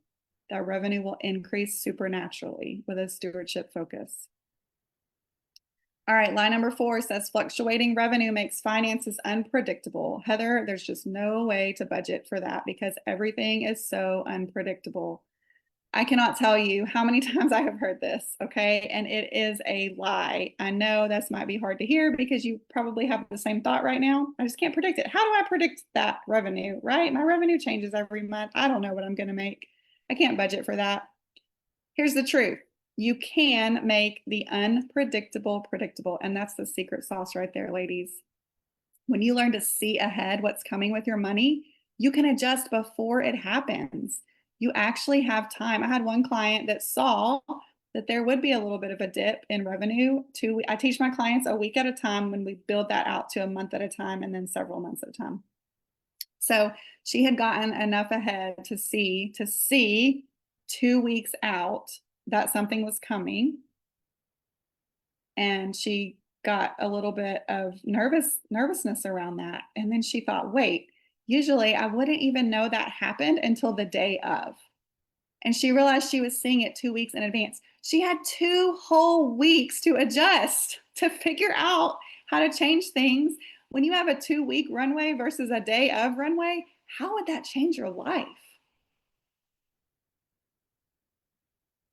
that revenue will increase supernaturally with a stewardship focus. All right, line number 4 says fluctuating revenue makes finances unpredictable. Heather, there's just no way to budget for that because everything is so unpredictable. I cannot tell you how many times I have heard this, okay? And it is a lie. I know this might be hard to hear because you probably have the same thought right now. I just can't predict it. How do I predict that revenue, right? My revenue changes every month. I don't know what I'm going to make. I can't budget for that. Here's the truth. You can make the unpredictable predictable. And that's the secret sauce right there, ladies. When you learn to see ahead what's coming with your money, you can adjust before it happens. You actually have time. I had one client that saw that there would be a little bit of a dip in revenue. I teach my clients a week at a time when we build that out to a month at a time and then several months at a time. So she had gotten enough ahead to see 2 weeks out that something was coming. And she got a little bit of nervousness around that. And then she thought, wait, usually I wouldn't even know that happened until the day of. And she realized she was seeing it 2 weeks in advance. She had 2 whole weeks to adjust, to figure out how to change things. When you have a 2-week runway versus a day of runway, how would that change your life?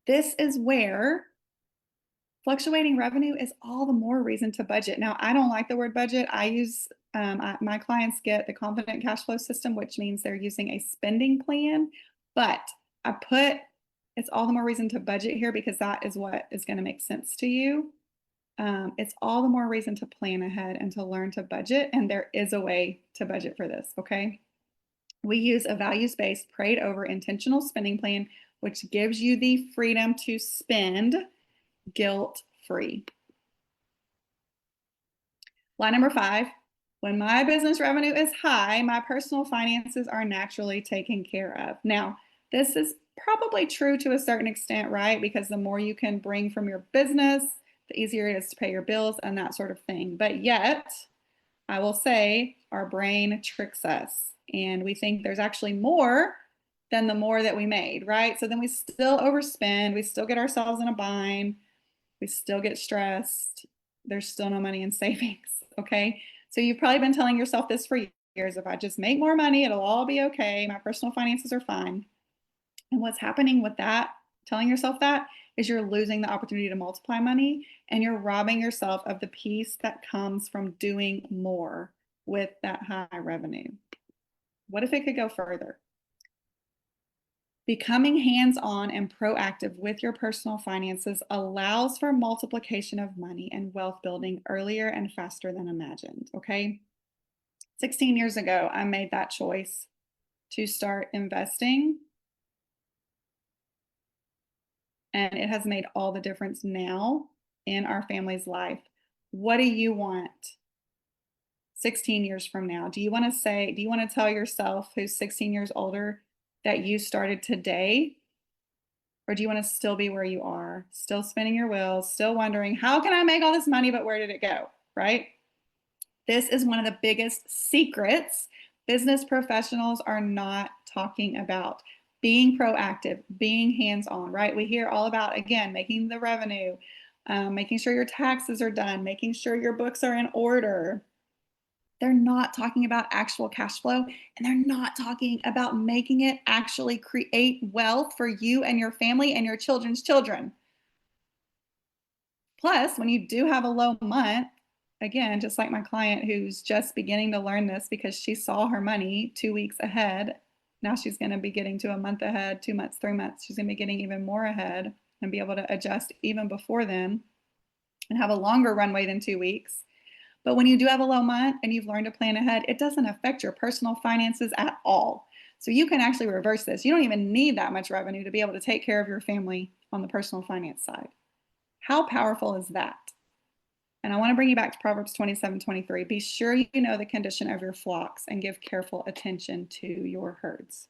This is where fluctuating revenue is all the more reason to budget. Now, I don't like the word budget. My clients get the confident cash flow system, which means they're using a spending plan. But it's all the more reason to budget here because that is what is going to make sense to you. It's all the more reason to plan ahead and to learn to budget. And there is a way to budget for this, okay? We use a values-based, prayed over intentional spending plan, which gives you the freedom to spend guilt-free. Line number 5, when my business revenue is high, my personal finances are naturally taken care of. Now, this is probably true to a certain extent, right? Because the more you can bring from your business, the easier it is to pay your bills and that sort of thing. But yet, I will say our brain tricks us and we think there's actually more than the more that we made, right? So then we still overspend, we still get ourselves in a bind, we still get stressed. There's still no money in savings, okay? So you've probably been telling yourself this for years. If I just make more money, it'll all be okay. My personal finances are fine. And what's happening with that, telling yourself that, is you're losing the opportunity to multiply money and you're robbing yourself of the peace that comes from doing more with that high revenue. What if it could go further? Becoming hands-on and proactive with your personal finances allows for multiplication of money and wealth building earlier and faster than imagined, okay? 16 years ago, I made that choice to start investing, and it has made all the difference now in our family's life. What do you want 16 years from now? Do you want to tell yourself who's 16 years older that you started today? Or do you want to still be where you are, still spinning your wheels, still wondering, how can I make all this money, but where did it go, right? This is one of the biggest secrets business professionals are not talking about. Being proactive, being hands-on, right? We hear all about, again, making the revenue, making sure your taxes are done, making sure your books are in order. They're not talking about actual cash flow, and they're not talking about making it actually create wealth for you and your family and your children's children. Plus, when you do have a low month, again, just like my client who's just beginning to learn this because she saw her money 2 weeks ahead. Now she's going to be getting to a month ahead, 2 months, 3 months. She's going to be getting even more ahead and be able to adjust even before then. and have a longer runway than 2 weeks. But when you do have a low month and you've learned to plan ahead, it doesn't affect your personal finances at all. So you can actually reverse this. You don't even need that much revenue to be able to take care of your family on the personal finance side. How powerful is that? And I want to bring you back to Proverbs 27:23. Be sure you know the condition of your flocks and give careful attention to your herds.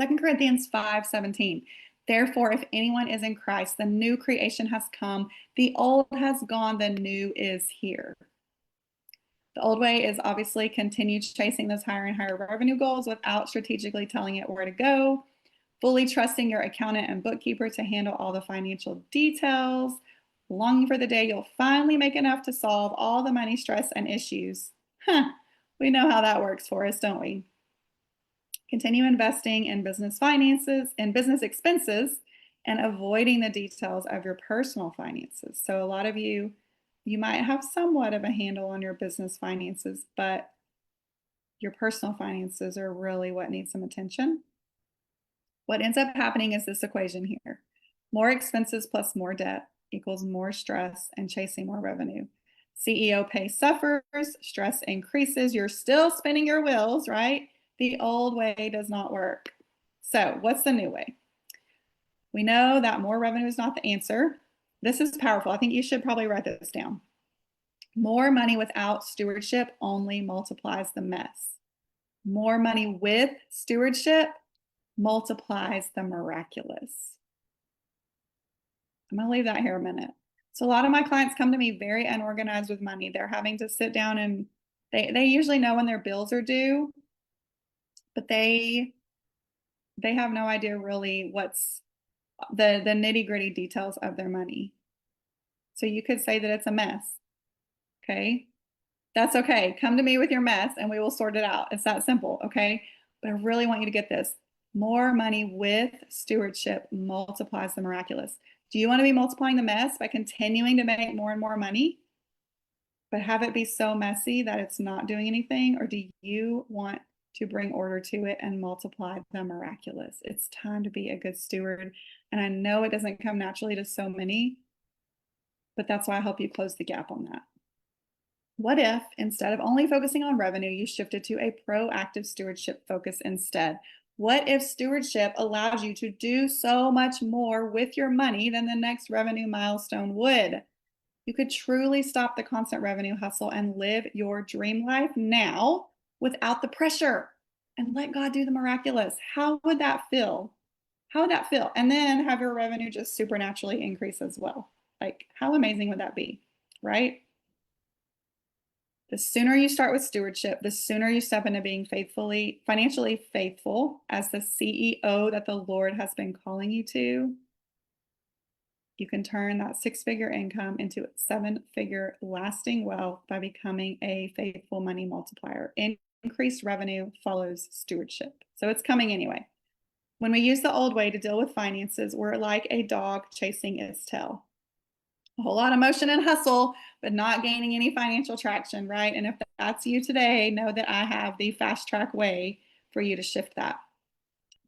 2 Corinthians 5:17. Therefore, if anyone is in Christ, the new creation has come, the old has gone, the new is here. The old way is obviously continue chasing those higher and higher revenue goals without strategically telling it where to go, fully trusting your accountant and bookkeeper to handle all the financial details, longing for the day you'll finally make enough to solve all the money stress and issues. We know how that works for us, don't we? Continue investing in business finances and business expenses and avoiding the details of your personal finances. So a lot of you might have somewhat of a handle on your business finances, but your personal finances are really what needs some attention. What ends up happening is this equation here. More expenses plus more debt equals more stress and chasing more revenue. CEO pay suffers, stress increases, you're still spinning your wheels, right? The old way does not work. So what's the new way? We know that more revenue is not the answer. This is powerful. I think you should probably write this down. More money without stewardship only multiplies the mess. More money with stewardship multiplies the miraculous. I'm going to leave that here a minute. So a lot of my clients come to me very unorganized with money. They're having to sit down and they usually know when their bills are due, but they have no idea really what's the nitty-gritty details of their money. So you could say that it's a mess. Okay? That's okay. Come to me with your mess and we will sort it out. It's that simple, okay? But I really want you to get this. More money with stewardship multiplies the miraculous. Do you want to be multiplying the mess by continuing to make more and more money, but have it be so messy that it's not doing anything? Or do you want to bring order to it and multiply the miraculous? It's time to be a good steward. And I know it doesn't come naturally to so many, but that's why I help you close the gap on that. What if, instead of only focusing on revenue, you shifted to a proactive stewardship focus instead? What if stewardship allows you to do so much more with your money than the next revenue milestone would? You could truly stop the constant revenue hustle and live your dream life now without the pressure and let God do the miraculous. How would that feel? How would that feel? And then have your revenue just supernaturally increase as well. Like, how amazing would that be, right? The sooner you start with stewardship, the sooner you step into being financially faithful as the CEO that the Lord has been calling you to. You can turn that 6-figure income into 7-figure lasting wealth by becoming a faithful money multiplier. Increased revenue follows stewardship. So it's coming anyway. When we use the old way to deal with finances, we're like a dog chasing its tail. A whole lot of motion and hustle, but not gaining any financial traction, right? And if that's you today, know that I have the fast track way for you to shift that.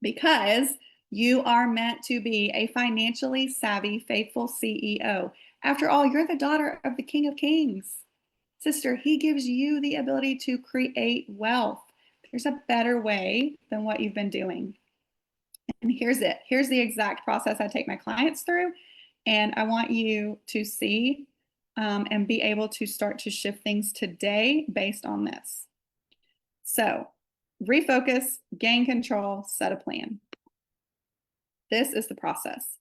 Because you are meant to be a financially savvy, faithful CEO. After all, you're the daughter of the King of Kings. Sister, he gives you the ability to create wealth. There's a better way than what you've been doing. And here's it. Here's the exact process I take my clients through. And I want you to see and be able to start to shift things today based on this. So refocus, gain control, set a plan. This is the process.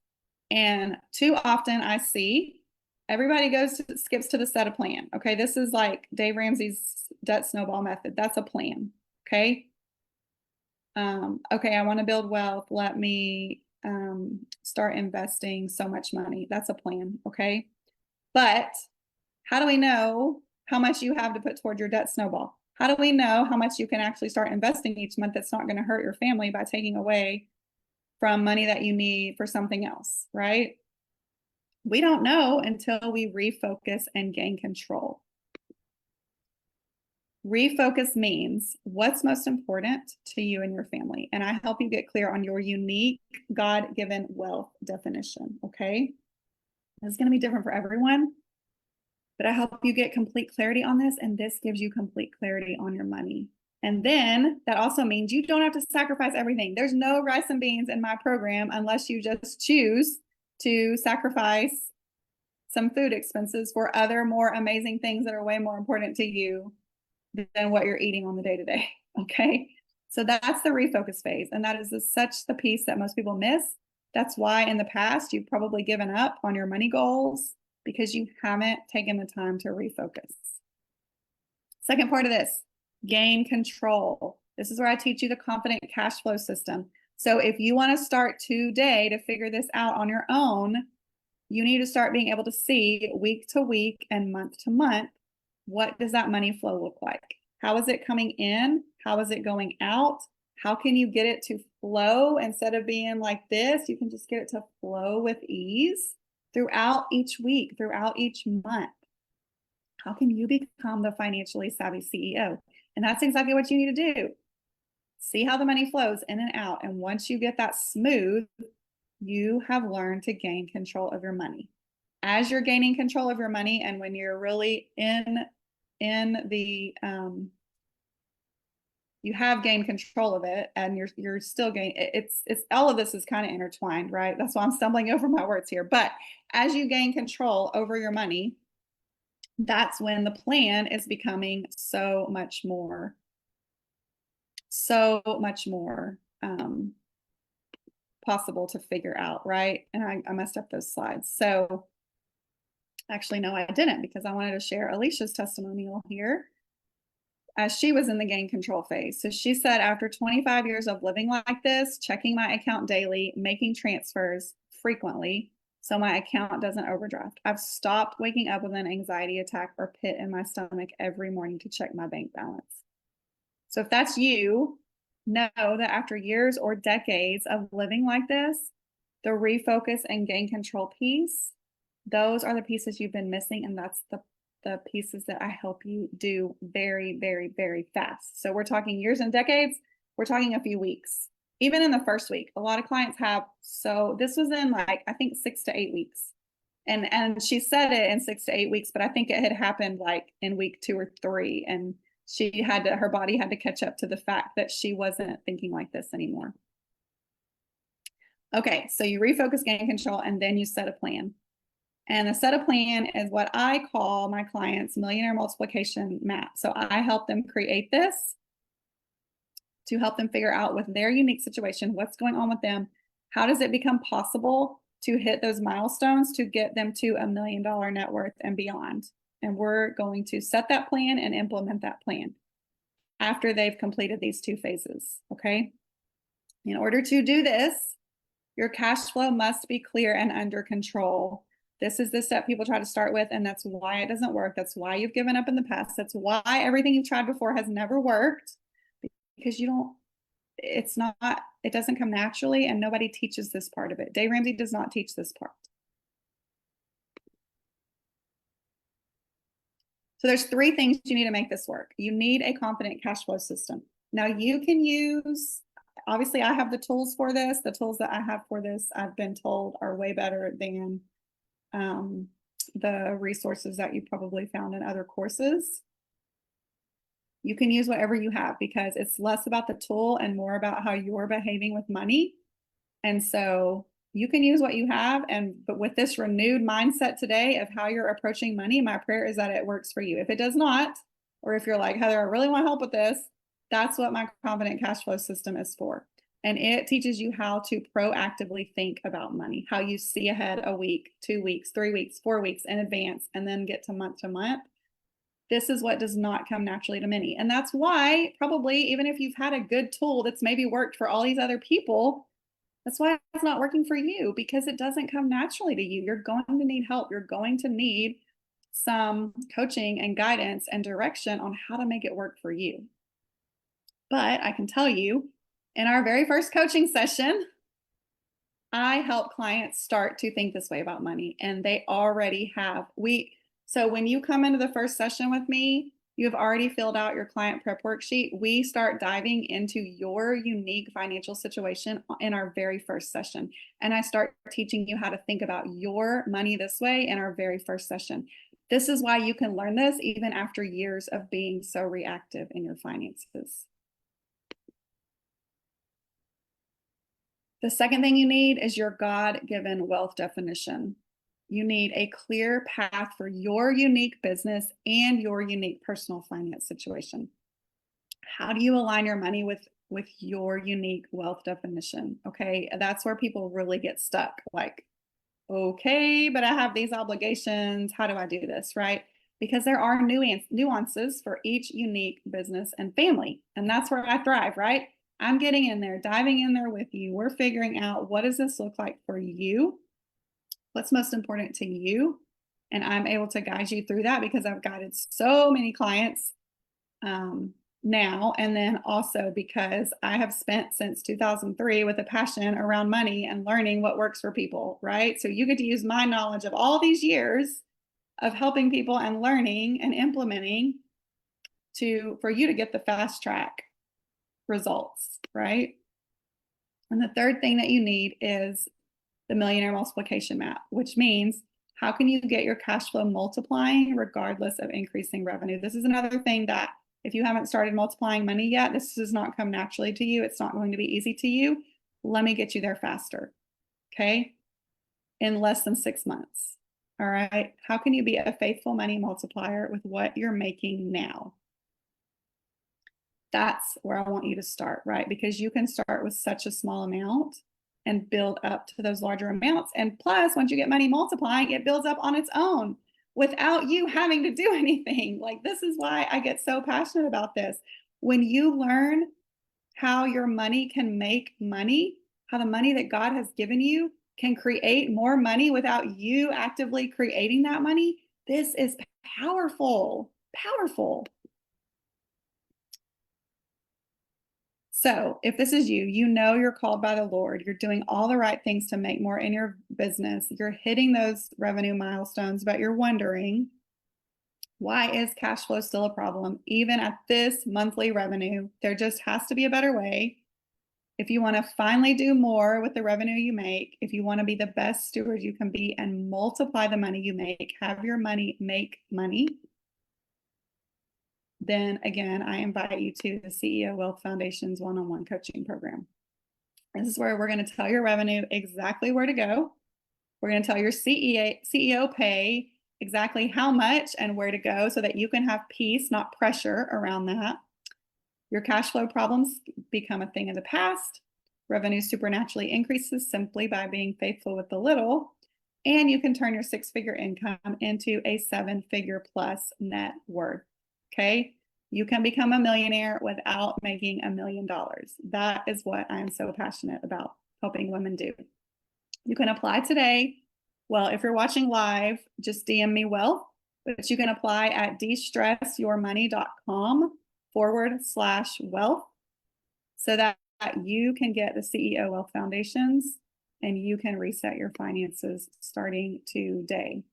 And too often I see everybody skips to the set a plan. Okay, this is like Dave Ramsey's debt snowball method. That's a plan. Okay. Okay, I want to build wealth. Let me start investing so much money. That's a plan. Okay. But how do we know how much you have to put toward your debt snowball? How do we know how much you can actually start investing each month that's not going to hurt your family by taking away from money that you need for something else, right? We don't know until we refocus and gain control. Refocus means what's most important to you and your family. And I help you get clear on your unique God-given wealth definition, okay? It's going to be different for everyone. But I help you get complete clarity on this, and this gives you complete clarity on your money. And then that also means you don't have to sacrifice everything. There's no rice and beans in my program unless you just choose to sacrifice some food expenses for other more amazing things that are way more important to you than what you're eating on the day to day. Okay. So that's the refocus phase. And that is such the piece that most people miss. That's why in the past you've probably given up on your money goals because you haven't taken the time to refocus. Second part of this, gain control. This is where I teach you the confident cash flow system. So if you want to start today to figure this out on your own, you need to start being able to see week to week and month to month, what does that money flow look like? How is it coming in? How is it going out? How can you get it to flow instead of being like this? You can just get it to flow with ease throughout each week, throughout each month. How can you become the financially savvy CEO? And that's exactly what you need to do. See how the money flows in and out. And once you get that smooth, you have learned to gain control of your money. As you're gaining control of your money, and when you're really in the you have gained control of it, and you're still gaining. It's all of this is kind of intertwined, right? That's why I'm stumbling over my words here. But as you gain control over your money, that's when the plan is becoming so much more possible to figure out, right? And I messed up those slides. So actually, no, I didn't, because I wanted to share Alicia's testimonial here as she was in the gain control phase. So she said, after 25 years of living like this, checking my account daily, making transfers frequently so my account doesn't overdraft, I've stopped waking up with an anxiety attack or pit in my stomach every morning to check my bank balance. So if that's you, know that after years or decades of living like this, the refocus and gain control piece, those are the pieces you've been missing. And that's the pieces that I help you do very, very, very fast. So we're talking years and decades. We're talking a few weeks. Even in the first week, a lot of clients have. So this was in like, I think 6 to 8 weeks. And she said it in 6 to 8 weeks, but I think it had happened like in week 2 or 3. And her body had to catch up to the fact that she wasn't thinking like this anymore. Okay, so you refocus, gain control, and then you set a plan. And the set a plan is what I call my clients' millionaire multiplication map. So I help them create this to help them figure out with their unique situation, what's going on with them, how does it become possible to hit those milestones to get them to $1 million net worth and beyond. And we're going to set that plan and implement that plan after they've completed these 2 phases, okay? In order to do this, your cash flow must be clear and under control. This is the step people try to start with, and that's why it doesn't work. That's why you've given up in the past. That's why everything you've tried before has never worked, because it doesn't come naturally, and nobody teaches this part of it. Dave Ramsey does not teach this part. So there's 3 things you need to make this work. You need a confident cash flow system. Now you can use, obviously I have the tools for this. The tools that I have for this, I've been told, are way better than the resources that you probably found in other courses. You can use whatever you have, because it's less about the tool and more about how you're behaving with money. And so you can use what you have, but with this renewed mindset today of how you're approaching money, my prayer is that it works for you. If it does not, or if you're like, Heather, I really want help with this, that's what my confident cash flow system is for. And it teaches you how to proactively think about money, how you see ahead a week, 2 weeks, 3 weeks, 4 weeks in advance, and then get to month. This is what does not come naturally to many. And that's why probably even if you've had a good tool that's maybe worked for all these other people, that's why it's not working for you, because it doesn't come naturally to you. You're going to need help. You're going to need some coaching and guidance and direction on how to make it work for you. But I can tell you, in our very first coaching session, I help clients start to think this way about money, and they already have. So when you come into the first session with me, you have already filled out your client prep worksheet. We start diving into your unique financial situation in our very first session. And I start teaching you how to think about your money this way in our very first session. This is why you can learn this even after years of being so reactive in your finances. The second thing you need is your God-given wealth definition. You need a clear path for your unique business and your unique personal finance situation. How do you align your money with your unique wealth definition? Okay, that's where people really get stuck. Like, okay, but I have these obligations. How do I do this, right? Because there are nuances for each unique business and family. And that's where I thrive, right? I'm getting in there, diving in there with you. We're figuring out, what does this look like for you? What's most important to you? And I'm able to guide you through that because I've guided so many clients now. And then also because I have spent since 2003 with a passion around money and learning what works for people, right? So you get to use my knowledge of all these years of helping people and learning and implementing for you to get the fast track results, right? And the third thing that you need is the millionaire multiplication map, which means, how can you get your cash flow multiplying regardless of increasing revenue? This is another thing that, if you haven't started multiplying money yet, this does not come naturally to you. It's not going to be easy to you. Let me get you there faster, okay? In less than 6 months, all right? How can you be a faithful money multiplier with what you're making now? That's where I want you to start, right? Because you can start with such a small amount and build up to those larger amounts. And plus, once you get money multiplying, it builds up on its own without you having to do anything. Like, this is why I get so passionate about this. When you learn how your money can make money, how the money that God has given you can create more money without you actively creating that money, this is powerful, powerful. So if this is you, you know you're called by the Lord. You're doing all the right things to make more in your business. You're hitting those revenue milestones, but you're wondering, why is cash flow still a problem? Even at this monthly revenue, there just has to be a better way. If you want to finally do more with the revenue you make, if you want to be the best steward you can be and multiply the money you make, have your money make money, then again, I invite you to the CEO Wealth Foundation's one-on-one coaching program. This is where we're going to tell your revenue exactly where to go. We're going to tell your CEO pay exactly how much and where to go so that you can have peace, not pressure around that. Your cash flow problems become a thing of the past. Revenue supernaturally increases simply by being faithful with the little. And you can turn your 6-figure income into a 7-figure plus net worth. Okay, you can become a millionaire without making $1 million. That is what I'm so passionate about helping women do. You can apply today. Well, if you're watching live, just DM me wealth, but you can apply at destressyourmoney.com/wealth so that you can get the CEO Wealth Foundations and you can reset your finances starting today.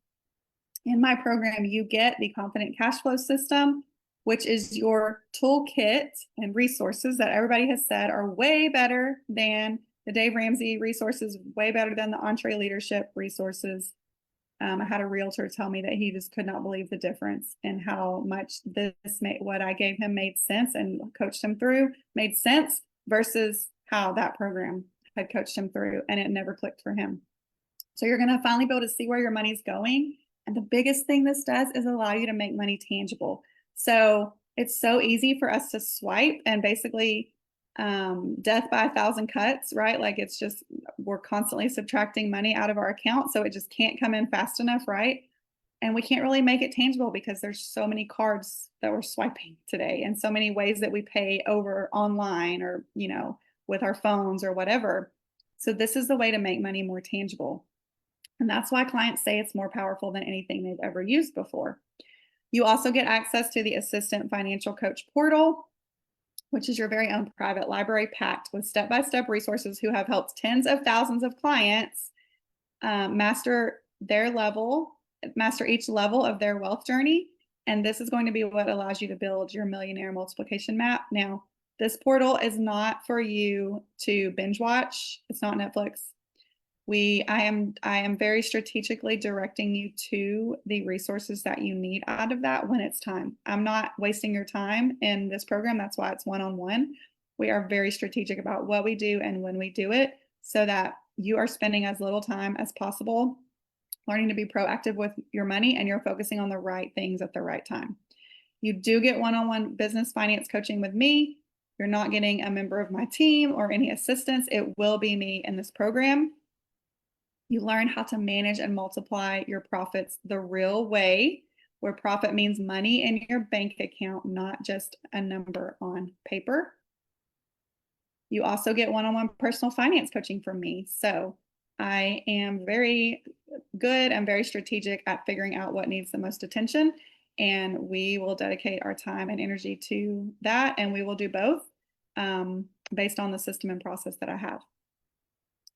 In my program, you get the Confident Cash Flow System, which is your toolkit and resources that everybody has said are way better than the Dave Ramsey resources, way better than the EntreLeadership resources. I had a realtor tell me that he just could not believe the difference in how much what I gave him made sense and coached him through made sense versus how that program had coached him through, and it never clicked for him. So you're going to finally be able to see where your money's going. And the biggest thing this does is allow you to make money tangible. So it's so easy for us to swipe and basically death by 1,000 cuts, right? Like, it's just, we're constantly subtracting money out of our account. So it just can't come in fast enough, right? And we can't really make it tangible because there's so many cards that we're swiping today and so many ways that we pay over online or, with our phones or whatever. So this is the way to make money more tangible. And that's why clients say it's more powerful than anything they've ever used before. You also get access to the Assistant Financial Coach portal, which is your very own private library packed with step-by-step resources who have helped tens of thousands of clients master each level of their wealth journey. And this is going to be what allows you to build your millionaire multiplication map. Now, this portal is not for you to binge watch. It's not Netflix. I am very strategically directing you to the resources that you need out of that when it's time. I'm not wasting your time in this program. That's why it's one-on-one. We are very strategic about what we do and when we do it so that you are spending as little time as possible learning to be proactive with your money and you're focusing on the right things at the right time. You do get one-on-one business finance coaching with me. You're not getting a member of my team or any assistance. It will be me in this program. You learn how to manage and multiply your profits the real way, where profit means money in your bank account, not just a number on paper. You also get one-on-one personal finance coaching from me. So I am very good and very strategic at figuring out what needs the most attention. And we will dedicate our time and energy to that. And we will do both based on the system and process that I have.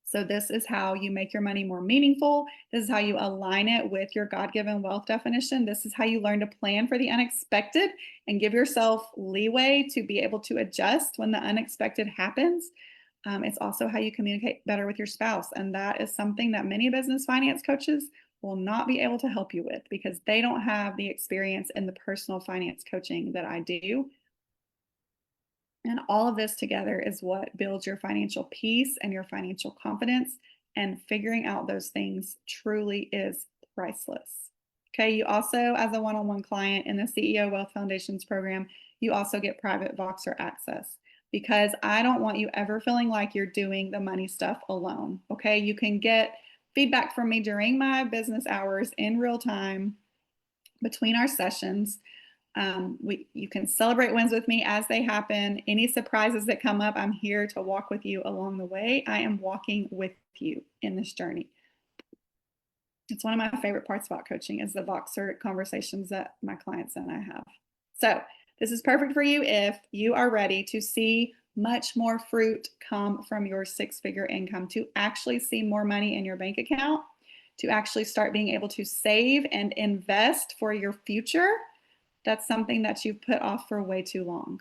So this is how you make your money more meaningful. This is how you align it with your God-given wealth definition. This is how you learn to plan for the unexpected and give yourself leeway to be able to adjust when the unexpected happens. It's also how you communicate better with your spouse. And that is something that many business finance coaches will not be able to help you with because they don't have the experience in the personal finance coaching that I do. And all of this together is what builds your financial peace and your financial confidence. And figuring out those things truly is priceless. Okay, you also, as a one-on-one client in the CEO Wealth Foundations program, you also get private Voxer access because I don't want you ever feeling like you're doing the money stuff alone. Okay, you can get feedback from me during my business hours in real time between our sessions. You can celebrate wins with me as they happen. Any surprises that come up, I'm here to walk with you along the way. I am walking with you in this journey. It's one of my favorite parts about coaching is the Voxer conversations that my clients and I have. So this is perfect for you if you are ready to see much more fruit come from your six-figure income, to actually see more money in your bank account, to actually start being able to save and invest for your future. That's something that you've put off for way too long.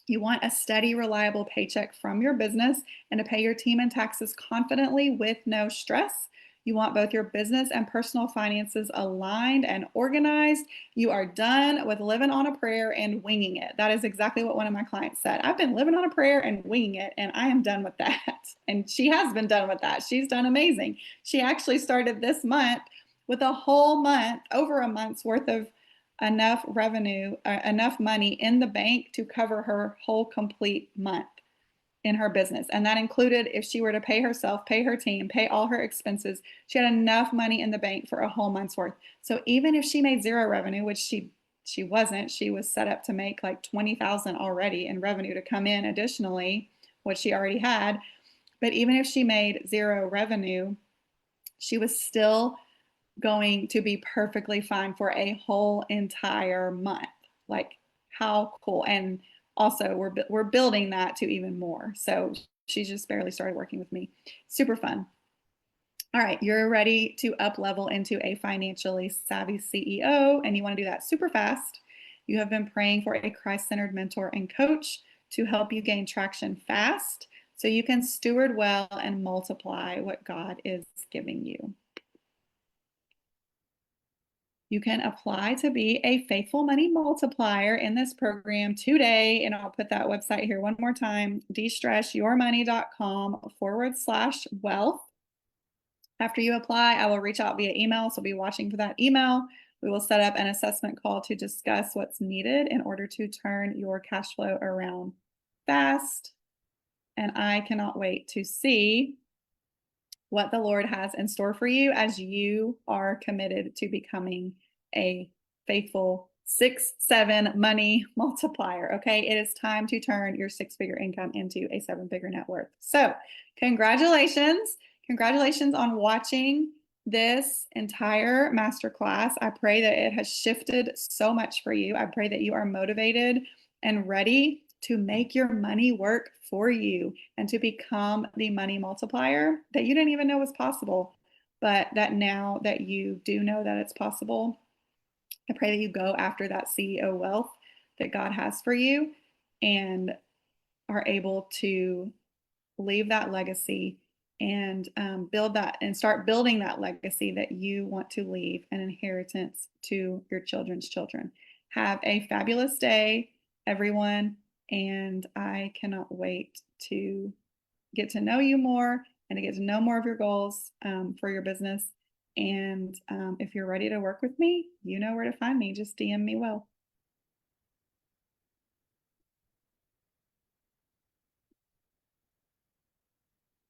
You want a steady, reliable paycheck from your business and to pay your team and taxes confidently with no stress. You want both your business and personal finances aligned and organized. You are done with living on a prayer and winging it. That is exactly what one of my clients said. I've been living on a prayer and winging it, and I am done with that. And she has been done with that. She's done amazing. She actually started this month with a whole month, over a month's worth of enough revenue, enough money in the bank to cover her whole complete month in her business. And that included if she were to pay herself, pay her team, pay all her expenses, she had enough money in the bank for a whole month's worth. So even if she made zero revenue, which she wasn't, she was set up to make like 20,000 already in revenue to come in additionally, what she already had. But even if she made zero revenue, she was still going to be perfectly fine for a whole entire month. Like, how cool. And also we're building that to even more. So she just barely started working with me. Super fun. All right, you're ready to up level into a financially savvy CEO, and you want to do that super fast. You have been praying for a Christ-centered mentor and coach to help you gain traction fast so you can steward well and multiply what God is giving you. You can apply to be a faithful money multiplier in this program today. And I'll put that website here one more time, destressyourmoney.com/wealth. After you apply, I will reach out via email. So be watching for that email. We will set up an assessment call to discuss what's needed in order to turn your cash flow around fast. And I cannot wait to see what the Lord has in store for you as you are committed to becoming a faithful 6-7 money multiplier. Okay, it is time to turn your six-figure income into a seven-figure net worth. So congratulations. Congratulations on watching this entire masterclass. I pray that it has shifted so much for you. I pray that you are motivated and ready to make your money work for you and to become the money multiplier that you didn't even know was possible, but that now that you do know that it's possible, I pray that you go after that CEO wealth that God has for you and are able to leave that legacy and build that and start building that legacy that you want to leave an inheritance to your children's children. Have a fabulous day, everyone. And I cannot wait to get to know you more and to get to know more of your goals for your business. And if you're ready to work with me, you know where to find me. Just DM me well.